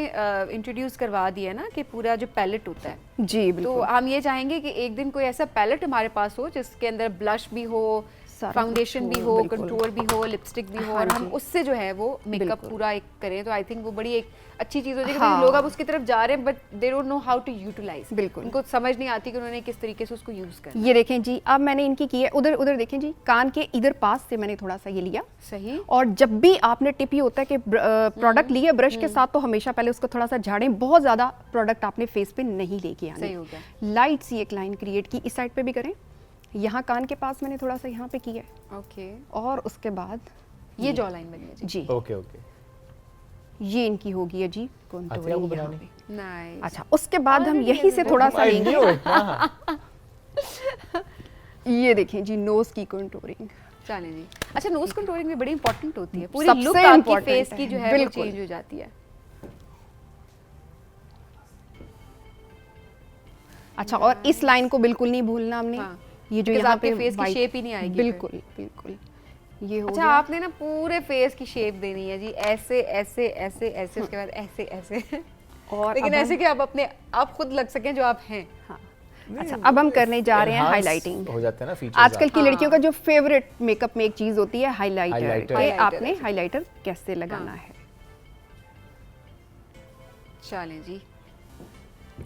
इंट्रोड्यूस करवा दिया है ना कि पूरा जो पैलेट होता है, जी तो बिल्कुल। हम ये चाहेंगे कि एक दिन कोई ऐसा पैलेट हमारे पास हो जिसके अंदर ब्लश भी हो, सारा फाउंडेशन कुछ भी हो, हो, बिल्कुल। कंटूर भी हो, लिपस्टिक भी हो, हाँ और हम जी। उससे जो है वो मेकअप बिल्कुल। पूरा एक करें तो आई थिंक वो बड़ी एक अच्छी चीज़ हो जाएगी। हाँ। लोग अब उसकी तरफ जा रहे हैं but they don't know how to utilise. बिल्कुल। उनको समझ नहीं आती कि उन्होंने किस तरीके से उसको यूज़ करना। ये देखें जी, अब मैंने इनकी की है, उधर उधर देखें जी, कान के इधर पास से मैंने थोड़ा सा ये लिया। सही। और जब भी आपने टिप, ये होता है कि प्रोडक्ट लिए ब्रश के साथ, तो हमेशा पहले उसको थोड़ा सा झाड़ें, बहुत ज़्यादा प्रोडक्ट आपने फेस पे नहीं लेके आने। सही हो गया। लाइट सी एक लाइन क्रिएट की, इस साइड पे भी करें, यहाँ कान के पास मैंने थोड़ा सा यहाँ पे किया है, ओके। और उसके बाद ये जॉ लाइन बनी है जी। जी ओके ओके, ये इनकी होगी है जी आती है आपको कंटूरिंग यहाँ बनानी? पे। नाइस। अच्छा उसके बाद हम यही से थोड़ा सा लेंगे, ये देखें जी नोज की कंटूरिंग। चलें जी। अच्छा नोज कंटूरिंग भी बड़ी इंपॉर्टेंट होती है, पूरी सबसे लुक आपकी important फेस है, की जो है वो बिल्कुल। चेंज हो जाती है। अच्छा और इस लाइन को बिल्कुल नहीं भूलना हमने। हाँ। ये जो Because यहाँ आपके पे face की white- shape ही नहीं आएगी बिल्कुल बिल्कुल ये हो अच्छा गया। आपने ना पूरे फेस की शेप देनी है जी, ऐसे ऐसे ऐसे ऐसे, उसके बाद ऐसे ऐसे और लेकिन अब ऐसे कि आप अपने आप खुद लग सकें जो आप हैं। हाँ अच्छा अब हम करने जा रहे हैं Enhance हाईलाइटिंग। हो जाते हैं ना फीचर्स। आजकल की लड़कियों का जो फेवरेट मेकअप में एक चीज होती है हाईलाइटर, Highlighter। कि आपने हाईलाइटर कैसे लगाना है। चलें जी,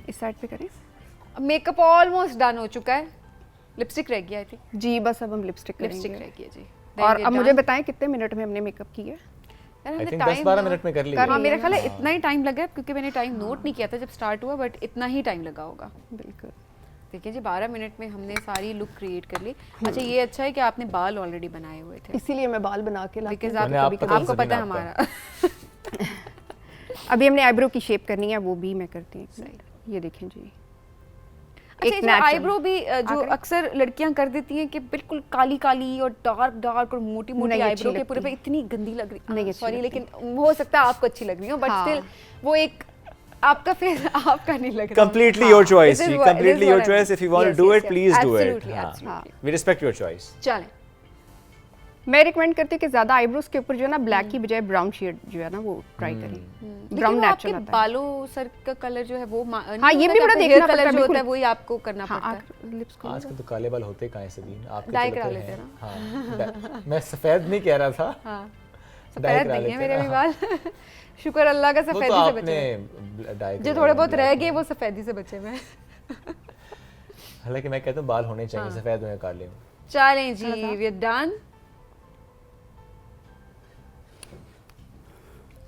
इस साइड पे करें मेकअप ऑलमोस्ट डन हो चुका है, लिपस्टिक रह गया आई थिंक, जी, बस अब हम लिपस्टिक लिपस्टिक करेंगे। रह गया जी। और अब मुझे बताएं कितने मिनट में हमने मेकअप किया? आई थिंक 10-12 मिनट में कर लिया। हाँ मेरे ख्याल है इतना ही टाइम लगा है, क्योंकि मैंने टाइम नोट नहीं किया था जब स्टार्ट हुआ, बट इतना ही टाइम लगा होगा। बिल्कुल देखिए जी 12 मिनट में हमने सारी लुक क्रिएट कर ली। अच्छा ये अच्छा है कि आपने बाल ऑलरेडी बनाए हुए थे, इसीलिए मैं बाल बना के लाती बिकॉज हूँ। मैंने आप आपको पता पता है आपका। हमारा अभी हमने आईब्रो की शेप करनी है, वो भी मैं करती हूँ। ये देखें जी अच्छा एक जो natural। आईब्रो भी जो अक्सर लड़कियां कर देती हैं कि बिल्कुल काली काली और डार्क डार्क और मोटी मोटी नहीं अच्छी आईब्रो के पूरे लगती। पे इतनी गंदी लग रही नहीं है, अच्छी सॉरी लगती। लेकिन हो सकता है आपको अच्छी लग रही हो, बट हाँ। स्टिल वो एक आपका फेस आपका नहीं लग रहा। Completely your choice, This is ji. what- Completely this is your what I choice. mean. If you want to Yes, do yes, it, yes. please do it. Absolutely, हाँ. absolutely. We respect your choice. चलें मैं recommend करती हूँ कि ज्यादा eyebrows के ऊपर जो है ना ब्लैक की बजाय ब्राउन शेड जो है ना वो ट्राई करें। लेकिन ब्राउन वो आपके नेचुरल आता है। बालों सर का कलर जो है वो हाँ, ये भी बड़ा देखना पड़ता कलर है, जो होता बिल्कुल। है वही आपको करना हाँ पड़ता है। लिप्स को आजकल तो काले बाल होते कहाँ हैं सदीन, आपके Dye तो करा लगते लेते हैं। हैं हाँ, मैं सफेद नहीं कह रहा था। हाँ Dye सफेद करा नहीं है लेते मेरे हैं, भी हाँ। बाल शुक्र अल्लाह का वो तो सफेदी से बचे आपने हुए हैं। dye जो करवाया थोड़े बहुत black रह में। गए वो सफेदी से बचे हुए हैं। हालांकि मैं कहता हूँ बाल होने चाहिए सफेद में काले में। चलें जी वी आर डन।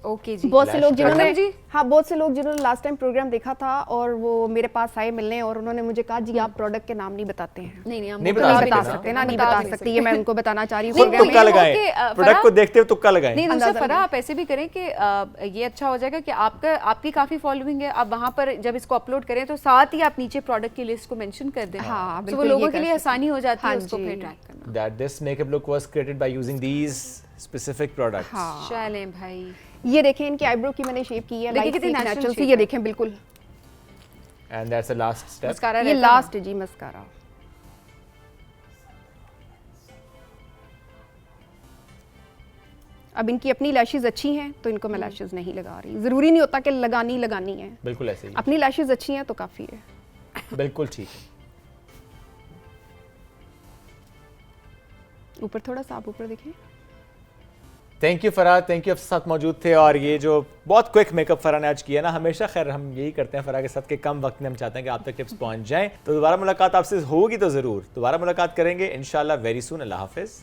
ओके जी बहुत से लोग जिन्होंने जी हाँ बहुत से लोग जिन्होंने लास्ट टाइम प्रोग्राम देखा था और वो मेरे पास आए मिलने और उन्होंने मुझे कहा जी आप प्रोडक्ट के नाम नहीं बताते हैं। नहीं हम नहीं तो बता नहीं सकते बता ना। सकते ना, नहीं बता बता नहीं सकती, ये मैं उनको बताना चाह रही हूँ। नहीं, program वो तुक्का में। ये हो लगाएं, कि, प्रोडक्ट फराह- को देखते हुए तुक्का लगाएं। नहीं दूसरा अंदाजा फरा आप ऐसे भी करें कि ये अच्छा हो जाएगा कि आपका आपकी काफी फॉलोइंग है, आप वहाँ पर जब इसको अपलोड करें तो साथ ही आप नीचे प्रोडक्ट की लिस्ट को मेंशन कर दें। हाँ, तो वो बिल्कुल लोगों ये के कर लिए सकते हैं। आसानी हो जाती है हाँ उसको जी। फिर ट्रैक करना। That this makeup look was created by using these specific products. हाँ चलें भाई ये देखें इनकी आईब्रो की मैंने शेप की है देखिए लाइट कितनी natural नेचुरल सी, shape ये है। देखें बिल्कुल And that's the last step. Mascara ये रहता है। लास्ट है जी मस्कारा। अब इनकी अपनी लैशेस अच्छी हैं तो इनको मैं लैशेस नहीं लगा रही, जरूरी नहीं होता कि लगानी है। बिल्कुल ऐसे ही। अपनी लैशेस अच्छी हैं तो काफी है। बिल्कुल ठीक है। ऊपर थोड़ा सा आप ऊपर देखिए। Thank you Farah, thank you आपके साथ मौजूद थे। और ये जो बहुत क्विक मेकअप फराह ने आज किया ना, हमेशा खैर हम यही करते हैं फराह के साथ कि कम वक्त में हम चाहते हैं कि आप तक टिप्स पहुंच जाएं। तो दोबारा मुलाकात आपसे होगी तो ज़रूर दोबारा मुलाकात करेंगे इंशाल्लाह वेरी सून। अल्लाह हाफिज़।